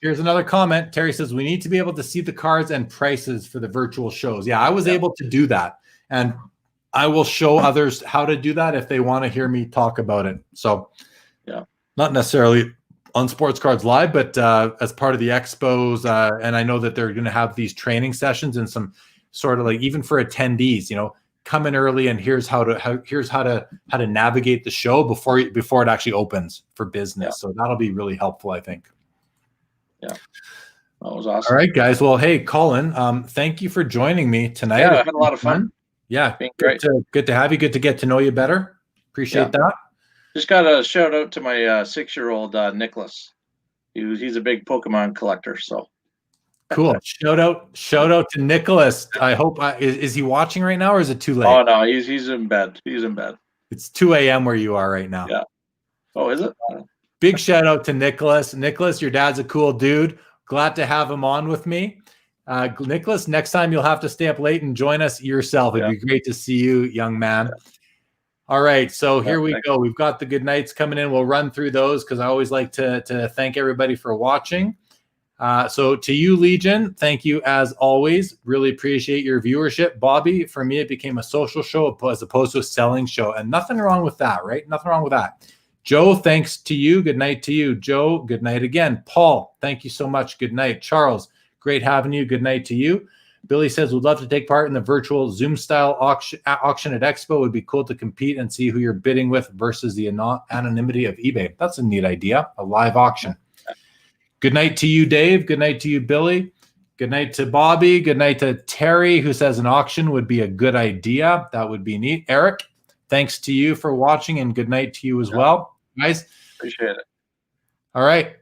Here's another comment. Terry says, we need to be able to see the cards and prices for the virtual shows. Yeah, I was able to do that. And I will show others how to do that if they want to hear me talk about it. So, not necessarily on Sports Cards Live, but as part of the expos. And I know that they're going to have these training sessions and some sort of like, even for attendees, come in early and here's how to navigate the show before it actually opens for business. So that'll be really helpful, I think. Yeah, that was awesome. All right, guys. Well, hey, Colin, thank you for joining me tonight. Yeah, I had a lot of fun. Yeah, good to have you. Good to get to know you better. Appreciate that. Just got a shout out to my 6-year-old Nicholas. He's a big Pokemon collector. So. Cool. Shout out to Nicholas. I hope is he watching right now, or is it too late? Oh no, he's in bed. He's in bed. It's 2 a.m. where you are right now. Yeah. Oh, is it? Big shout out to Nicholas. Nicholas, your dad's a cool dude. Glad to have him on with me. Nicholas, next time you'll have to stay up late and join us yourself. It'd be great to see you, young man. Yeah. All right, so here we go. We've got the good nights coming in. We'll run through those because I always like to thank everybody for watching. So to you, Legion, thank you as always. Really appreciate your viewership. Bobby, for me, it became a social show as opposed to a selling show. And nothing wrong with that, right? Nothing wrong with that. Joe, thanks to you. Good night to you. Joe, good night again. Paul, thank you so much. Good night. Charles, great having you. Good night to you. Billy says, would love to take part in the virtual Zoom style auction at Expo. It would be cool to compete and see who you're bidding with versus the anonymity of eBay. That's a neat idea, a live auction. Good night to you, Dave. Good night to you, Billy. Good night to Bobby. Good night to Terry, who says an auction would be a good idea. That would be neat. Eric, thanks to you for watching, and good night to you as well, guys. Appreciate it. All right.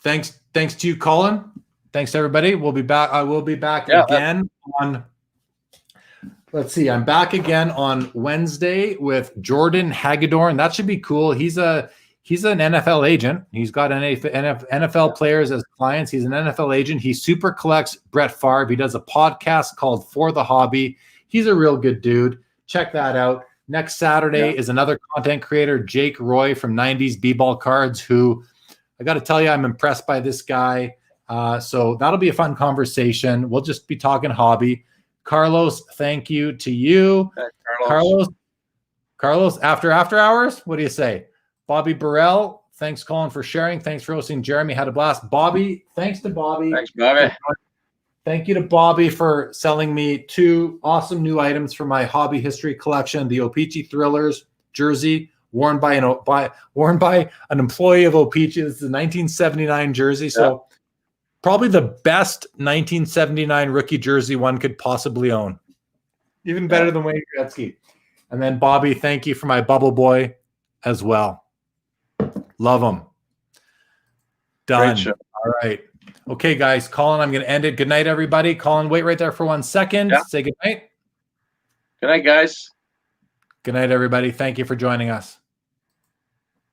Thanks to you, Colin. Thanks, everybody. We'll be back. I will be back again on. Let's see. I'm back again on Wednesday with Jordan Hagedorn. That should be cool. He's an NFL agent. He's got NFL players as clients. He's an NFL agent. He super collects Brett Favre. He does a podcast called For the Hobby. He's a real good dude. Check that out. Next Saturday is another content creator, Jake Roy from 90s B-Ball Cards, who I got to tell you, I'm impressed by this guy. So that'll be a fun conversation. We'll just be talking hobby. Carlos, thank you to you. Carlos, after hours, what do you say? Bobby Burrell, thanks, Colin, for sharing. Thanks for hosting. Jeremy had a blast. Bobby, thanks to Bobby. Thanks, Bobby. Thank you to Bobby for selling me 2 awesome new items for my hobby history collection: the O-Pee-Chee Thrillers jersey, worn by an employee of O-Pee-Chee. This is a 1979 jersey, so probably the best 1979 rookie jersey one could possibly own. Even better than Wayne Gretzky. And then Bobby, thank you for my Bubble Boy as well. Love them. Done. All right. Okay, guys. Colin, I'm going to end it. Good night, everybody. Colin, wait right there for 1 second. Yeah. Say good night. Good night, guys. Good night, everybody. Thank you for joining us.